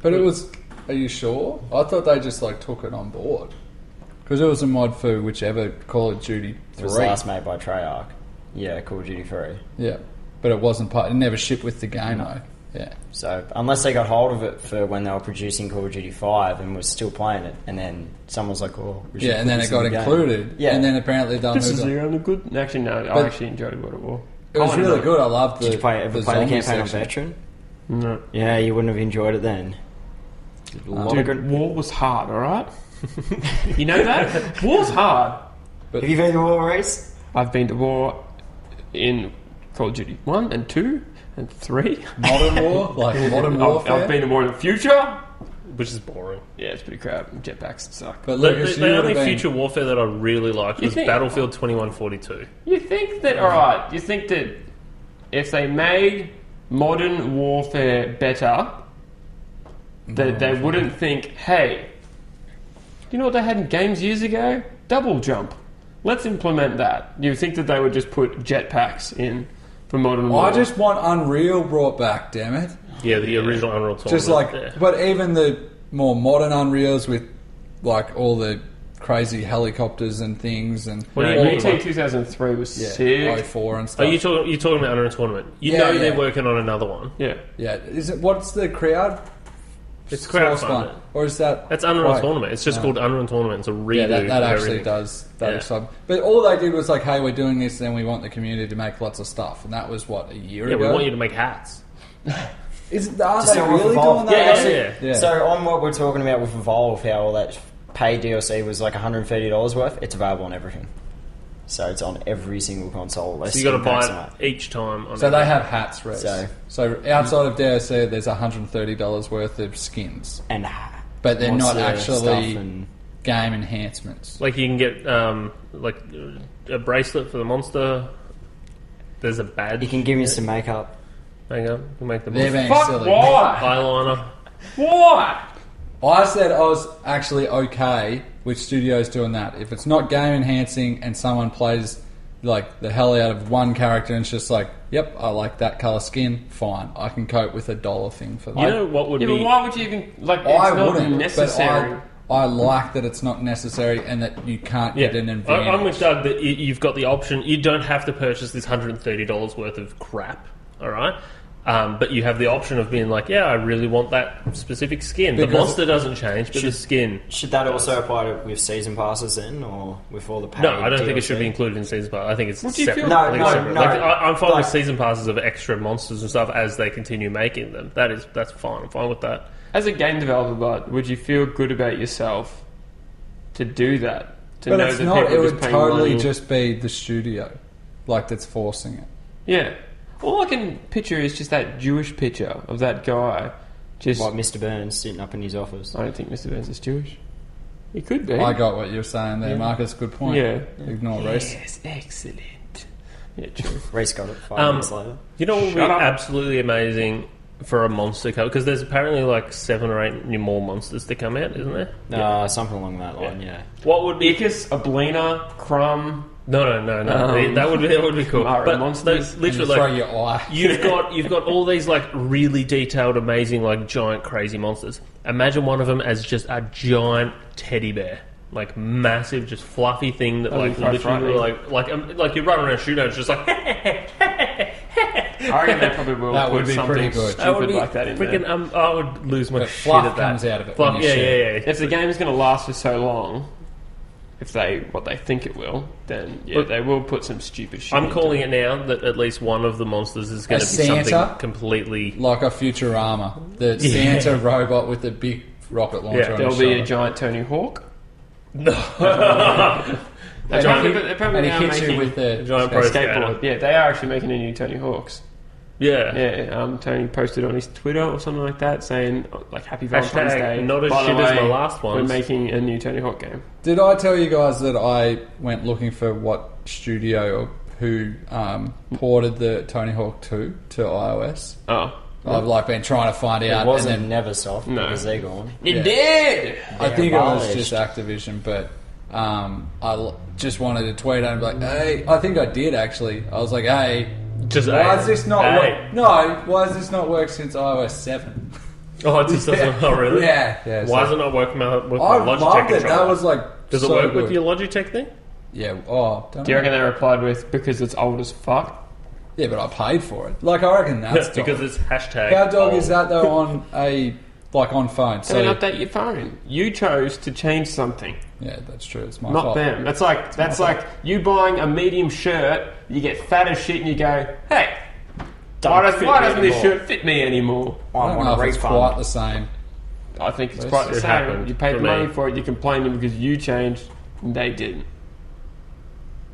But it was. Are you sure? I thought they just like took it on board because it was a mod for whichever Call of Duty it was 3. last made by Treyarch. Yeah, Call of Duty 3. Yeah, but it wasn't part. It never shipped with the game though. Yeah. So unless they got hold of it for when they were producing Call of Duty 5 and was still playing it, and then someone was like, "Oh, we should Yeah, and put then this it got in the game." included. Yeah, and then apparently they This moved is on. the only good. Actually, no. I But- actually enjoyed World at War. It was really good. I loved the. did you the ever play the zombie campaign on section. Veteran? No. Yeah, you wouldn't have enjoyed it then. A lot of Dude, good- war was hard. All right. You know that war's hard. Have you been to War Race? I've been to war in Call of Duty 1 and 2 and 3. Modern War, like modern warfare. I've been to war in the future. which is boring. Yeah, it's pretty crap. Jetpacks suck. But The, Lucas, the you only would have Future Warfare that I really liked You was think- Battlefield 2142. You think that, alright, you think that if they made Modern Warfare better, that they wouldn't think, hey, you know what they had in games years ago? Double jump. Let's implement that. You think that they would just put jetpacks in for Modern I Warfare? just want Unreal brought back, damn it. Yeah, the original Unreal Tournament. Just like, yeah. but even the more modern Unreals with like all the crazy helicopters and things and What do you all mean? the- ET 2003 was yeah, sick. 04 and Are stuff. you talking about Unreal Tournament? You Yeah, know yeah. they're working on another one. Yeah. Yeah, is it what's the crowd? It's source crowdfunded. one? Or is that? That's Unreal Quake? Tournament. It's just No. called Unreal Tournament. It's a redo. Yeah, that of actually everything. does that. Yeah. Is some, but all they did was like, hey, we're doing this, and we want the community to make lots of stuff, and that was what a year Yeah, ago. we want you to make hats. Aren't So they with really Evolve- doing that? Yeah. Yeah. So on what we're talking about with Evolve, how all that paid DLC was like $130 worth, it's available on everything. So it's on every single console. So you got to buy it each time. On So every- they have hats, Rex. So- So outside of DLC, there's $130 worth of skins, and but they're not monster actually stuff and game enhancements. Like you can get like a bracelet for the monster. There's a badge. you can give me some makeup. Hang on, you can make the They're monster. being Fuck, silly. why? eyeliner. Why? I said I was actually okay with studios doing that. If it's not game enhancing and someone plays like the hell out of one character and it's just like, yep, I like that colour skin, fine. I can cope with a $1 thing for that. You know what would Yeah, be? but why would you even, like, it's I not wouldn't, necessary. but I like that it's not necessary and that you can't Yeah, get an advantage. I'm with Doug that you've got the option. You don't have to purchase this $130 worth of crap. All right. But you have the option of being like, yeah, I really want that specific skin. The Because- monster doesn't change, but the skin. Should that also apply to with season passes then, or with all the paid No, I don't think it DLC? should be included in season pass. I think it's Would you separate. feel- No, I think it's no, separate. no. Like, I'm fine with Like- season passes of extra monsters and stuff as they continue making them. That's fine. I'm fine with that. As a game developer, but would you feel good about yourself to do that? To but know it's that not. people It are just would paying totally money? just be the studio, like that's forcing it. Yeah. All I can picture is just that Jewish picture of that guy. Just, Like Mr. Burns sitting up in his office. I don't think Mr. Burns is Jewish. He could be. I got what you're saying there, Marcus. Good point. Yeah. Ignore race. Yes, excellent. Yeah, true. Reese got it 5 minutes later. You know what would be Shut up. absolutely amazing for a monster cover? Because there's apparently like 7 or 8 new more monsters to come out, isn't there? Something along that line, yeah. What would be? Icus, Oblina, Crumb. No. That would be cool. Mario But monsters. those- literally, Throw like, your eye. you've got all these like really detailed, amazing, like giant, crazy monsters. Imagine one of them as just a giant teddy bear, like massive, just fluffy thing that That'd like be quite literally frightening. like you run around shooting, it's just like I reckon they probably will That put would be something pretty good. that would stupid be like that in freaking. there. I would lose my But shit fluff at that. comes out of it Fluff, when you yeah, shoot. yeah. If the game is going to last for so long, if they what they think it will, then yeah, Look, they will put some stupid shit. I'm into calling it now that at least one of the monsters is going A to be Santa? something completely. Like a Futurama, the Santa robot with the big rocket launcher. Yeah, on There'll his be a shoulder. giant Tony Hawk. No. They're And probably, he- they're probably and he now hits you making with the giant pro skateboard. skater. Yeah, they are actually making a new Tony Hawks. Yeah. Yeah, Tony posted on his Twitter or something like that saying like Happy Valentine's Hashtag Day. not as By the shit as way, my last We're ones. making a new Tony Hawk game. Did I tell you guys that I went looking for what studio or who ported the Tony Hawk 2 to iOS? Oh, I've like been trying to find It out, wasn't and then Neversoft No. because they're gone. it Yeah. did. I think it was abolished. just Activision, but just wanted to tweet out and be like, hey, I think I did actually. I was like, hey, Just why hey, has this not hey. worked? No, why has this not worked since iOS 7? Oh, it just doesn't. Oh, really? Yeah. Why so- does it not work with my I Logitech loved it. controller? That was like, Does it so work good. with your Logitech thing? Yeah. Oh, don't Do you know. reckon they replied with because it's old as fuck? Yeah, but I paid for it. Like, I reckon that's dog. because it's hashtag. How dog is old. that though on on phone? So So update your phone. You chose to change something, yeah, that's true. It's my not fault. them. That's like you buying a medium shirt. You get fat as shit, and you go, "Hey, why doesn't this shirt fit me anymore?" I I don't want know a if it's refund. quite the same. I think it's It quite the same. happened You paid for the money me. for it. You complaining because you changed, and they didn't.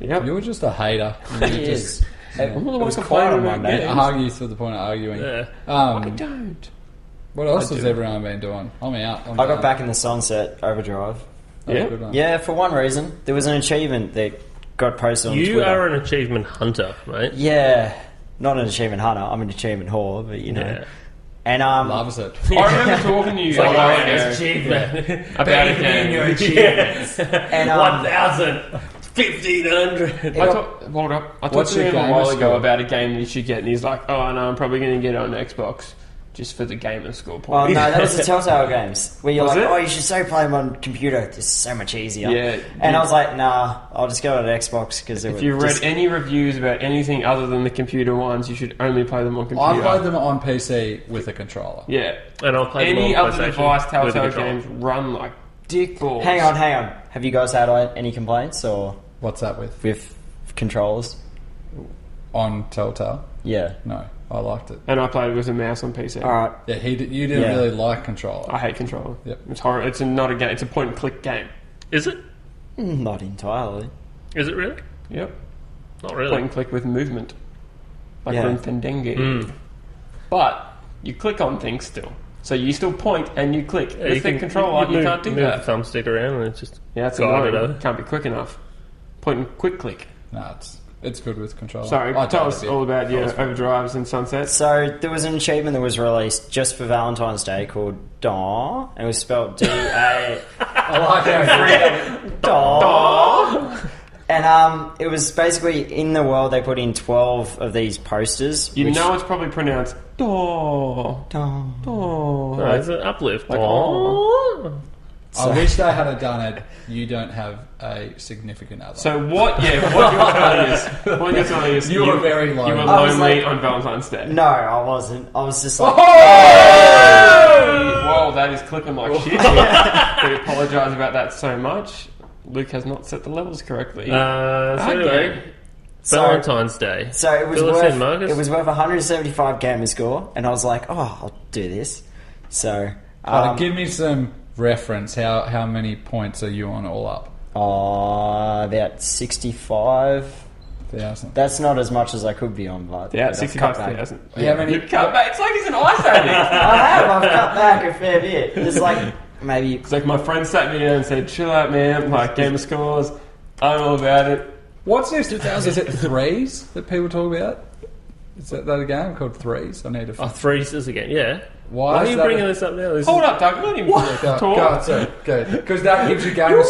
Yep. You were just a hater. You He just is. It I'm not the one was complaining quiet on about Monday. games. argue to the point of arguing. Yeah. I don't. What else has everyone been doing? I'm out. I got back in the Sunset Overdrive. Yeah. Good one. Yeah, for one reason. There was an achievement that got posted on Twitter. You are an achievement hunter, mate. Yeah. Not an achievement hunter. I'm an achievement whore, but you know. Yeah. And Loves it. I remember talking to you Like, about achievement. about a game. your achievements. And 1,000, 1,500. Hold up. I talked What's to your him a gamer while ago score? about a game that you should get, and he's like, "Oh no, I'm probably going to get it on Xbox just for the gamer score Well, point." no, that was the Telltale games where you're Was like, it? oh, you should so play them on computer. It's so much easier. Yeah. And I was like, nah, I'll just go to Xbox because If you've read any reviews about anything other than the computer ones, you should only play them on computer. I played them on PC with a controller. Yeah. And I'll play Any them on other PlayStation device with a Telltale controller. games run like dick balls. Hang on. Have you guys had any complaints or What's that with? with controllers? On Telltale? Yeah. No, I liked it. And I played with a mouse on PC. All right. Yeah, you didn't Yeah. really like controller. I hate controller. Yep. It's horrible. It's not a game. It's a point and click game. Is it? Not entirely. Is it really? Yep. Not Point really. and click with movement. Like Yeah. in Fandango. But you click on things still. So you still point and you click. Yeah, With the controller, you can't do move that. the thumbstick around and it's just Yeah, that's guide it annoying. over. Can't be quick enough. Point and quick click. No, it's good with controller. Sorry, I tell doubt us it. all about your overdrives and sunsets. So there was an achievement that was released just for Valentine's Day called Daw. And it was spelled D-A... I like that. Daw. And it was basically in the world they put in 12 of these posters. You which- know it's probably pronounced Daw. Daw. Daw. No, it's an uplift. Like, oh. I wish they had done it. You don't have a significant other. So what you're telling us, You were very lonely. You were I was lonely like- on Valentine's Day. No, I wasn't. I was just like... Whoa, that is clipping like shit. We apologise about that so much. Luke has not set the levels correctly. So anyway, So- Valentine's Day. So it was Fill us worth in, Marcus. it was worth 175 gamer score, and I was like, oh, I'll do this. So Give me some reference. How many points are you on all up? about 65. 1,000. That's not as much as I could be on, but yeah, I've cut back. 65,000. How many? You cut back. It's like he's an ice addict. I've cut back a fair bit. There's like maybe It's like my friend sat me down and said, "Chill out, man. Like gamer scores. I know all about it." What's this? Is it threes that people talk about? Is that a game called threes? I need to. Oh, threes is again. Yeah. Why Why is are you that bringing a- this up now? This Hold is, up, Doug. Let him Go, talk. sorry, good. Because that gives you gamer your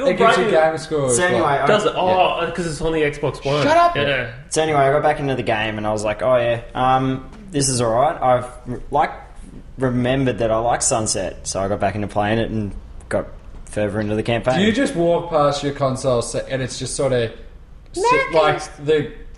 it gives you brain- gamer scores. So anyway, like- Does it? Oh, because it's on the Xbox One. Shut up. Yeah. So anyway, I got back into the game and I was like, oh yeah, this is alright. I've remembered that I like Sunset, so I got back into playing it and got further into the campaign. Do you just walk past your console and it's just sort of like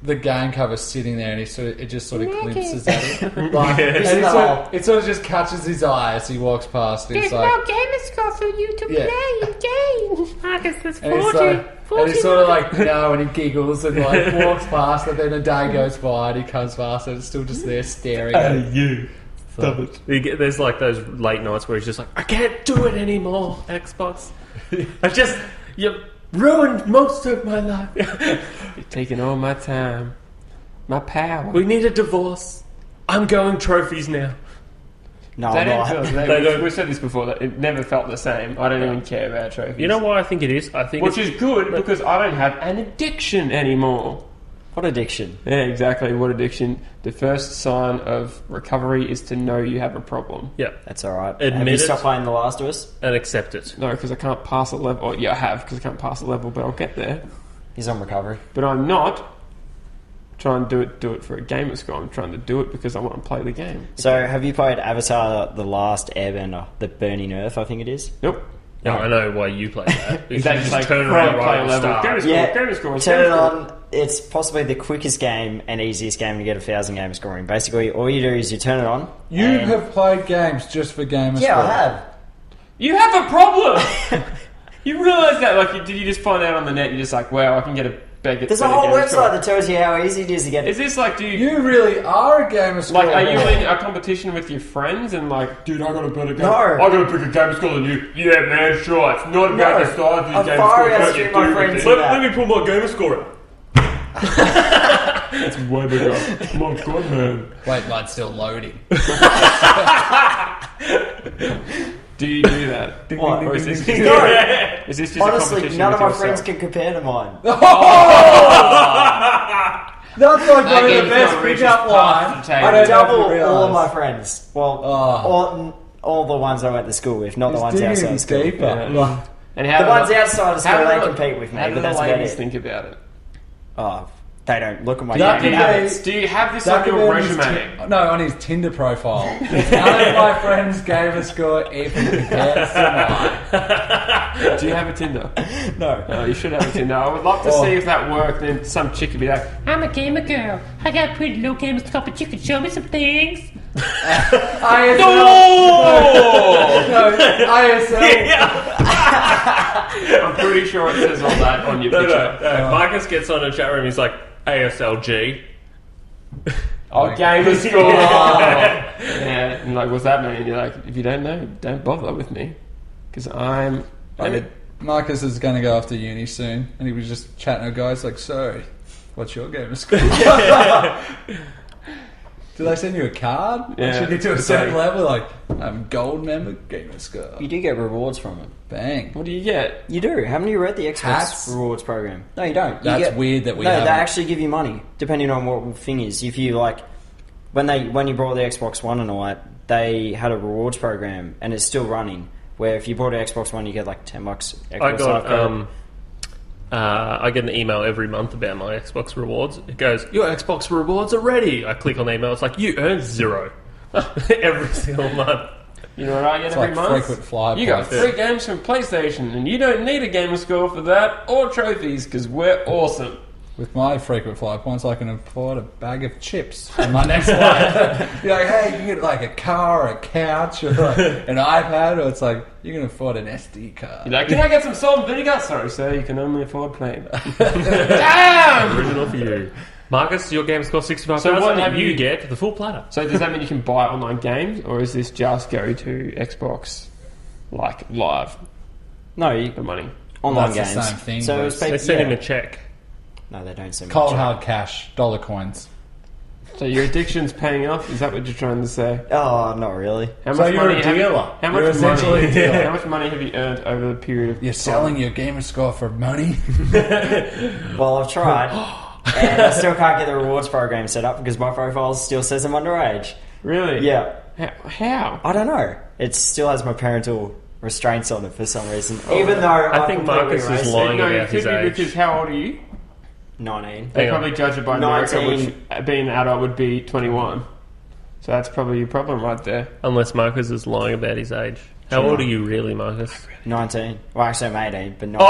the game cover sitting there and it just sort of glimpses at it, like, and This is it the sort, whole- it sort of just catches his eye as he walks past. And it's There's like, no gamer score for you to Yeah. play a game. Marcus, there's and 40. and he's sort of like no, and he giggles and like walks past, and then a day goes by and he comes past and it's still just there staring at it. You. Stop it. There's like those late nights where he's just like, I can't do it anymore, Xbox. You've ruined most of my life. You're taking all my time, my power. We need a divorce. I'm going trophies now. No, They I'm don't not. feel, They they, don't- we've said this before, that it never felt the same. I don't even care about trophies. You know why I think it is? I think Which it's is good, because I don't have an addiction anymore. What addiction? Yeah, exactly. What addiction? The first sign of recovery is to know you have a problem. yeah, That's alright. Admit Have you it. stopped playing The Last of Us? and accept it. No, because I can't pass a level. Oh, yeah, I have, because I can't pass a level, but I'll get there. He's on recovery. But I'm not trying to do it for a gamer score. I'm trying to do it because I want to play the game. So, have you played Avatar: The Last Airbender, the Burning Earth? I think it is. Nope. Yeah, I know why you play that. Because Exactly. you just Like, turn around play right a at the level. start. Gamer score, Yeah, gamer score, turn it gamer score. on. It's possibly the quickest game and easiest game to get 1,000 gamer scoring. Basically, all you do is you turn it on. You and- have played games just for gamer Yeah, score. I have. You have a problem! You realise that? Like, did you just find out on the net, you're just like, wow, I can get a better There's a whole website that tells you how easy it is to get Is this like, do you... You really are a gamer score. Like, are you in a competition with your friends and like, dude, I got a better game. No. I got to pick a game score than you. Yeah, man, sure. It's not about No. the size of I'm your game far score. outstripping What my you do friends with in it. that. Let me pull my gamer score up. It's way bigger. My God, man. Wait, mine's still loading. Do you do that? What? Or is this just, No. is this just a Honestly, competition none of with my friends yourself? can compare to mine. That's like probably game's the best not reached pickup past line. the table. I don't know if you Double all realise. of my friends. Well, all the ones I went to school with, not the ones Digging outside school. deeper. Yeah. And how The do ones the- outside of how school, do they the- compete with me, How do but the that's about ladies it. think about it? Oh, they don't look at my That game. could Do you have this That on could your be on his resume? no, on his Tinder profile. None of my friends gave a score even compares to mine. Do you have a Tinder? No. Oh, you should have a Tinder. I would love to see if that worked. Then some chick would be like, I'm a gamer girl. I got pretty low gamer score, but you can show me some things. ISL. No, ISL. I'm pretty sure it says all that on your picture. No. Marcus gets on a chat room. He's like ASLG. Oh, gamer score. Yeah, and like, what's that mean? And you're like, if you don't know, don't bother with me, because I'm. Marcus is going to go off to uni soon, and he was just chatting to guys like, "So, what's your gamer score?" Do they send you a card? Yeah. Once you get to a It's certain like- level, like, I'm gold member, gamer score. You do get rewards from it. Bang. What do you get? You do. Haven't you read the Xbox Hats? rewards program? No, you don't. You That's get- weird that we No, haven't. they actually give you money depending on what thing is. If you like, when you bought the Xbox One and all that, they had a rewards program and it's still running. Where if you bought an Xbox One, you get like $10 extra. I got credit. I get an email every month about my Xbox rewards. It goes, your Xbox rewards are ready. I click on the email. It's like, you earned 0 every single month. You know what I get It's every like month? frequent flyer You got points. free games from PlayStation, and you don't need a gamer score for that or trophies because we're awesome. With my frequent flyer points, I can afford a bag of chips on my next flight. You're like, hey, you can get like a car, or a couch, or like an iPad, or it's like, you can afford an SD card. You're like, can I get some salt and vinegar? Sorry, sir, you can only afford plain. Damn! Original for you. Marcus, your game score 65,000. So what have you you- get the full platter. So does that mean you can buy online games, or is this just go to Xbox, like, live, No, you, for money? online That's the games. same thing, So but it's They send him a check. No, they don't send me Cold a check. hard cash, dollar coins. So your addiction's paying off? Is that what you're trying to say? Oh, not really. How So you're a have you- dealer. How You're much essentially money? a dealer. How much money have you earned over the period of You're selling your gamer score for money? Well, I've tried, and I still can't get the rewards program set up because my profile still says I'm underage. Really? Yeah, How? I don't know. It still has my parental restraints on it for some reason, even though I I'm think completely Marcus is racist. lying No, it about could his be age. because how old are you? 19. They Hang on. probably judge it by America, 19. which being an adult would be 21. So that's probably your problem right there. Unless Marcus is lying about his age. How old are you really, Marcus? 19. Well, actually, I'm 18, but not.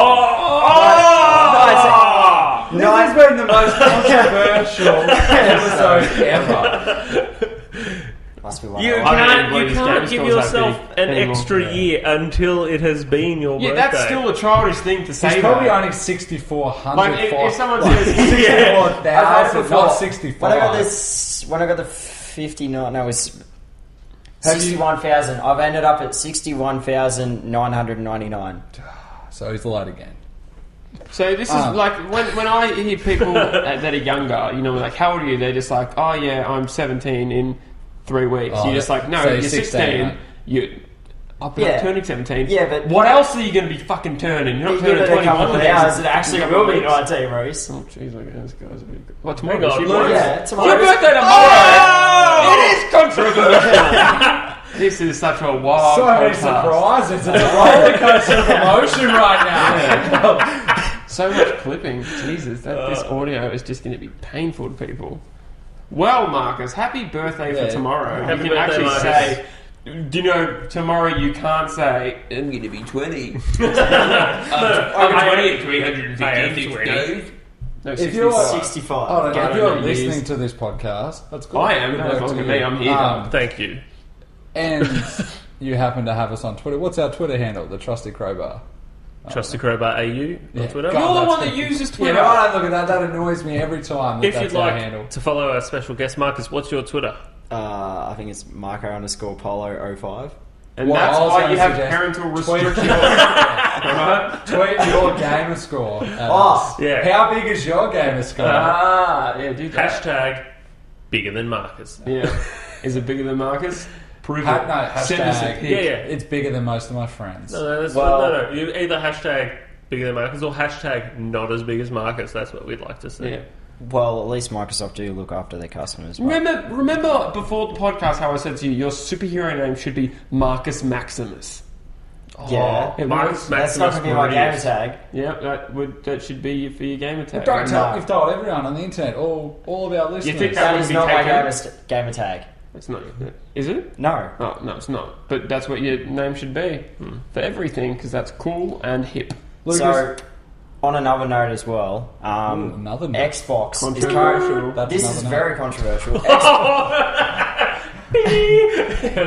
This has been the most controversial episode ever. Must be one. You old. can't, believe you his can't game give scores yourself that big an anymore. extra Yeah. year until it has been your Yeah, birthday. that's still a childish thing to say. He's probably though. only 6,400. Like, if someone says, 64,000, I've had it before. not 65. When I got the 59, no, it was Have you- 61,000. I've ended up at 61,999. So he's lied again. So this is like when I hear people that are younger, you know, like, how old are you? They're just like, oh yeah, I'm 17 in 3 weeks. Oh, you're just like, no, so you're you're 16. 16, right? I'm Yeah. turning 17. Yeah, but- what else are you going to be fucking turning? You're not Give turning it a 21 couple of the next hours, it actually couple will of be weeks. 19, Reese. Oh jeez, look at this guy's a big. What Hang tomorrow? on, Your look. birthday? Yeah, tomorrow. Your birthday tomorrow. It is controversial. This is such a wild. So many podcast. surprises. It's a roller coaster of emotion right now. So much clipping. Jesus, this audio is just going to be painful to people. Well, Marcus, happy birthday Yeah. for tomorrow. Happy you can birthday, actually Marcus. say, do you know, tomorrow you can't say, I'm going to be 20. I'm 20 at 315 days. No, If you're 65. 65. Oh, no, Get if you're over listening years. to this podcast, that's good. I am. Good Don't work look to at you. me. I'm here. Thank you. And you happen to have us on Twitter. What's our Twitter handle? The Trusty Crowbar. Trusty Crowbar AU on Yeah. Twitter. God, You're the that's one that good. uses Yeah, Twitter. but I don't look at that. That annoys me every time. If That's you'd our like handle. to follow our special guest, Marcus, what's your Twitter? I think it's Marco_Polo05. And Well, that's I was why gonna you have suggest parental tweet restrictions. your- Right? Tweet your gamer score. At Oh, us. yeah. How big is your gamer score? Yeah, do that. Hashtag bigger than Marcus. Yeah. Is it bigger than Marcus? Prove No, it. Send us a hashtag. pic. Yeah. It's bigger than most of my friends. No, that's Well- no. You either hashtag bigger than Marcus or hashtag not as big as Marcus. That's what we'd like to see. Yeah. Well, at least Microsoft do look after their customers. but- Remember before the podcast how I said to you, your superhero name should be Marcus Maximus. Yeah. Yeah, Marcus That's not going to be my gamer Maximus. tag. Yeah, that should be for your gamer tag. Don't tell. No. You've told everyone on the internet, all of our listeners. think That would is be not my taken? gamer tag. It's not. Is it? No. Oh no, it's not. But that's what your name should be for everything because that's cool and hip. Lucas, So, on another note as well, another note. Xbox is Controversial. currently... That's This another is note. very controversial.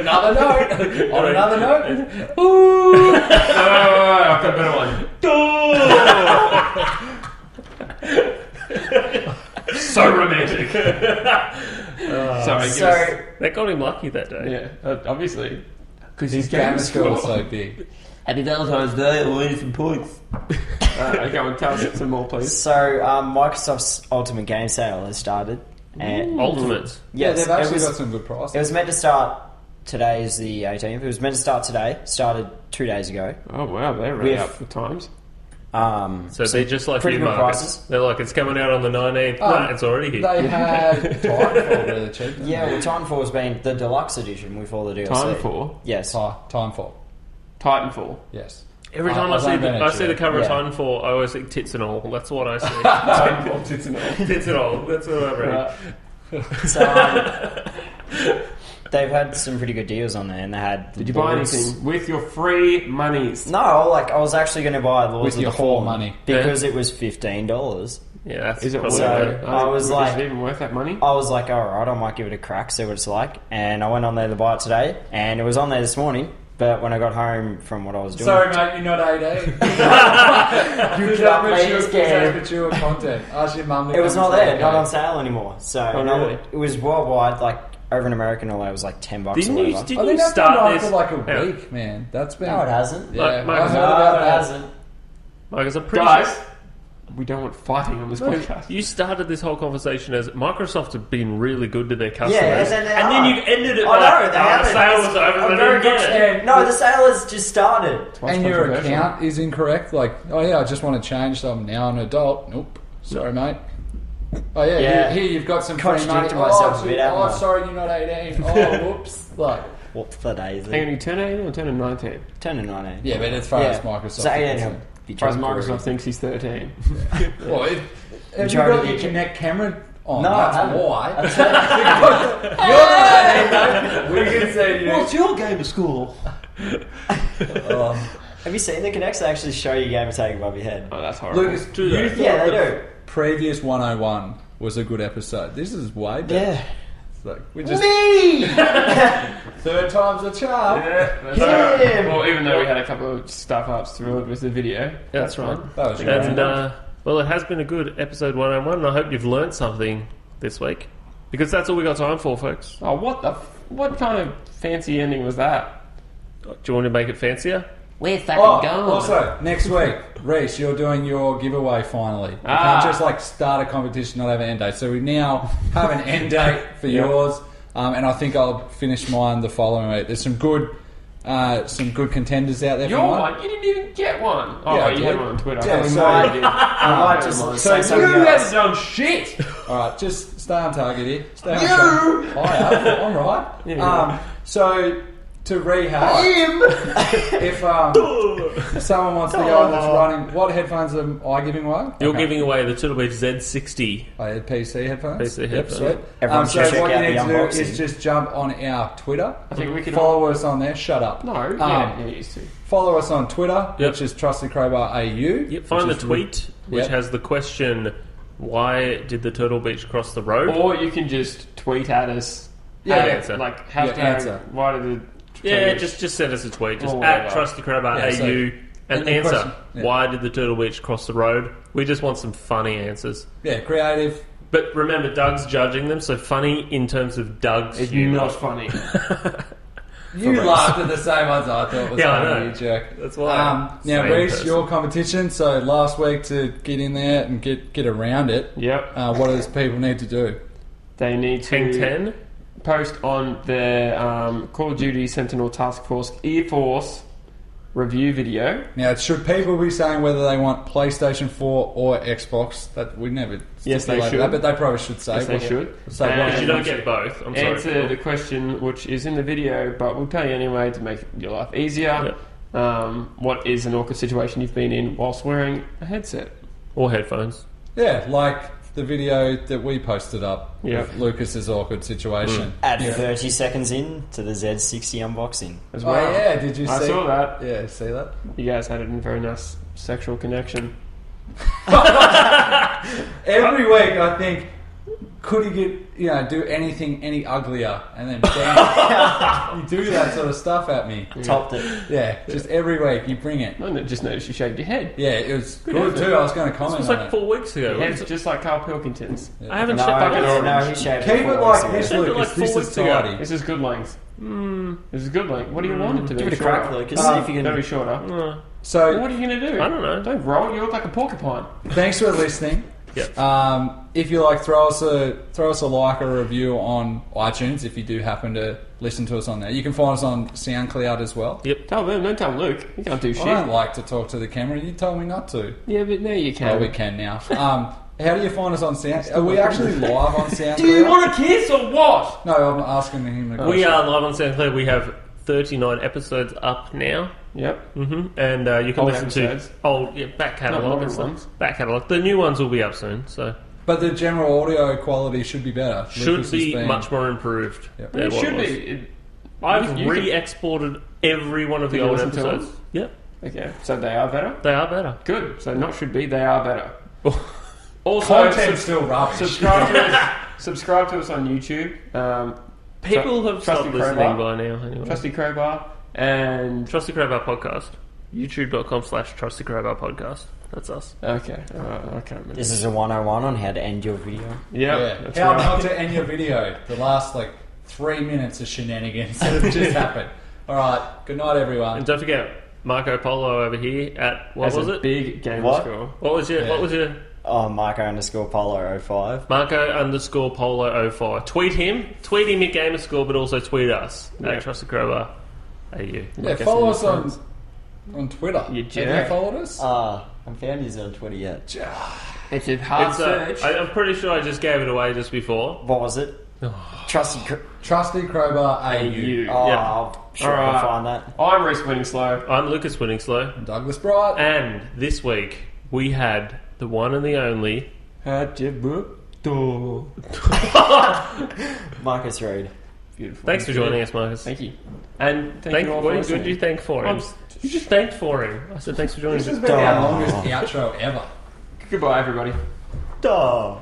another note. On another note. Oh, I've got a better one. So romantic. Sorry. So, That got him lucky that day. Yeah, obviously. Because His gamer score is so big. Happy Valentine's Day, I need some points. Go and tell us some more, please. so Microsoft's Ultimate Game Sale has started. And Ultimates. Yeah, yes, they've actually it was, got some good prices. it was meant to start... Today is the 18th. It was meant to start today. Started 2 days ago. Oh, wow, they're really With- up for times. So they're just like pretty you, good Marcus. prices. They're like, it's coming out on the 19th. No, it's already here. They had Titanfall really cheap. didn't Yeah, they? well, Titanfall's been the deluxe edition with all the DLC. Titanfall? Yes. Titanfall. Titanfall. Yes. Every time I I see don't know, I see the cover yeah. of Titanfall, I always think tits and all. That's what I see. Titanfall, tits and all. Tits and all. That's what I read. So, they've had some pretty good deals on there, and they had... Did you buy Lords- anything with your free monies? No, I was actually going to buy Lords With of your the whole Fallen money. because it was $15. Yeah, that's Is it probably worth So- it? I was Is like- it even worth that money? I was like, alright, I might give it a crack, see what it's like. And I went on there to buy it today, and it was on there this morning, but when I got home from what I was doing... Sorry, mate, you're not 18. You can't can't play this game. mature content. Ask your mum to It was come not and there, say, not okay. on sale anymore. So Oh, no, really? it was worldwide, like over in America and all that, it was like $10 Didn't or you, whatever. didn't I you think that's been start on this? for like Yeah. a week, man. That's been... No, it hasn't. Yeah, Like, I heard no, about No, it that. hasn't. Marcus, I'm pretty Guys, we don't want fighting on this sure podcast. you started this whole conversation as Microsoft have been really good to their customers. Yeah, and then they then are. you've ended it I know, like, they the haven't. sale was over I'm and very they didn't get it. No, the sale has just started. And your controversial. account is incorrect. Like, oh yeah, I just want to change something now. I'm an adult. Nope. Sorry, mate. Oh yeah, Yeah. Here you've got some free money. Contradicted myself a bit, haven't I? Sorry, you're not 18. Oh, whoops. Like, What the days? Hang on, you turn 18 or turn 19? Turning 19. yeah, but as far as Yeah. Microsoft, So 18 is will concerned. be As far as drunk Microsoft already. thinks he's 13. Well, have you Majority got your of the- Kinect camera on? No, I That's haven't. why. You're We can see you. your game of school? Have you seen the Kinects? They actually show you gamer tag above your head. Oh, that's horrible. Lucas, Do you that. thought Yeah, they the do. previous 101 was a good episode. This is way better. Yeah. It's like, we just Me! third time's a charm. Yeah, that's Him! right. Well, even though we had a couple of stuff ups through it with the video. That's right. That was And great. well, it has been a good episode 101, and I hope you've learnt something this week because that's all we got time for, folks. Oh, what kind of fancy ending was that? Do you want to make it fancier? We're fucking Oh, gone. also, next week, Reece, you're doing your giveaway finally. You can't just like start a competition, not have an end date. So we now have an end date for yours, and I think I'll finish mine the following week. There's some good contenders out there for Your mine. one? You didn't even get one. Oh, Yeah, I you had did. one on Twitter. Yeah, I so- thought you did. I might just So say you something haven't else. done shit. All right, just stay on target here. Stay on track. I have. I'm right. Yeah. So to rehash, if someone wants to go that's running, what headphones am I giving away? You're Okay. giving away the Turtle Beach Z60. I had PC headphones. PC headphones. Yep, sweet. Everyone So should check what you out need the to do unboxing. is just jump on our Twitter. I think we can follow us on there. Shut up. No, yeah, you used to. Follow us on Twitter, Yep. which is Trusty Crowbar AU. Yep, find the which is tweet which Yep. has the question, why did the Turtle Beach cross the road? Or you can just tweet at us. Yeah, Hey, answer. like Yeah, hashtag. answer. Why did the Yeah, just send us a tweet. Just Or at whatever. Trusty Crowbar Yeah, so- AU and and the answer. question- yeah. Why did the Turtle Beach cross the road? We just want some funny answers. Yeah, creative. But remember, Doug's judging them, so funny in terms of Doug's it's humour. not funny. You laughed at the same ones I thought was Yeah, I funny, know. you jerk. That's why. Now, Same Reece, person. your competition. So last week to get in there and get around it. Yep. What does people need to do? They need to 10-10? post on their Call of Duty Sentinel Task Force Air Force review video. Now, should people be saying whether they want PlayStation 4 or Xbox? That we never Yes, they stipulated should. that, but they probably should say. Yes, they should. So And- what- Because you don't get both. I'm sorry. Answer the question which is in the video, but we'll tell you anyway to make your life easier. What is an awkward situation you've been in whilst wearing a headset? Or headphones. Yeah, like the video that we posted up Yeah. of Lucas's awkward situation. Add 30 seconds in to the Z60 unboxing. As Oh well. yeah, did you I see? saw that. Yeah, see that? You guys had a very nice sexual connection. Every week I think, could he get, do anything any uglier? And then bam, you do that sort of stuff at me. Topped it. Yeah, just every week you bring it. I just noticed you shaved your head. Yeah, it was good too. I was going to It comment was on like it. 4 weeks ago. Your head's just like Carl Pilkington's. I haven't No, checked he shaved Keep it like this, Shaved it Lucas. like This 4 is weeks ago. tidy. This is good length. This is good length. What do you want it to be? Give it a Shorter? crack, Lucas. See if you Gotta be can. shorter. So What are you going to do? I don't know. Don't roll. You look like a porcupine. thanks for listening. Yep. If you like, throw us a like or a review on iTunes if you do happen to listen to us on there. You can find us on SoundCloud as well. Yep. Tell them. Don't tell Luke. You can't do shit. I don't like to talk to the camera. You told me not to. Yeah, but now you can. Oh, we can now. How do you find us on Sound? Are we actually live on SoundCloud? Do you want a kiss or what? No, I'm asking him. A We question. are live on SoundCloud. We have 39 episodes up now. Yep. And you can Old listen episodes. to old back catalogue modern and stuff. ones. Back catalogue. The new ones will be up soon, so But the general audio quality should be better. should Lucas has be been- much more improved. Yep. than It what should was. be. I've You can- re-exported every one of Did the you old listen to episodes. them? Yep, Okay, so they are better. they are better. Good. So not should be. They are better. Also, Content's still rubbish. subscribe to us on YouTube. People have Trusty stopped listening Crowbar. by now. Anyway, Trusty Crowbar and Trusty Crowbar podcast. YouTube.com/Trusty Crowbar podcast. That's us. okay. I can't remember. This is a 101 on how to end your video. Yeah, Yeah. that's How right. not to end your video. The last 3 minutes of shenanigans that have just happened. All right. Good night, everyone. And don't forget Marco Polo over here at what As was a it? big gamer What? score. What was your Yeah. What was your Oh, Marco_Polo05. Marco_Polo05? Tweet him at Gamerscore, but also tweet us Yeah. at Trusty Crowbar. AU. Yeah, Guess follow it us is on friends. Twitter. You Have you jerk. followed us? I haven't found you on Twitter yet. It's a hard It's, search. I'm pretty sure I just gave it away just before. What was it? Trusty. Trusty Crowbar AU. You. Oh, Yeah. I'm sure Alright. I'll find that. I'm Reese Winning Slow. I'm Lucas Winningslow, Douglas Bright. and this week we had the one and the only. Marcus Reed. Beautiful. Thanks for joining us, Marcus. Thank you. And thank you all for What listening. did you thank for him? You just thanked for him. I said thanks for joining This has us. been our longest outro ever. Goodbye, everybody. Duh.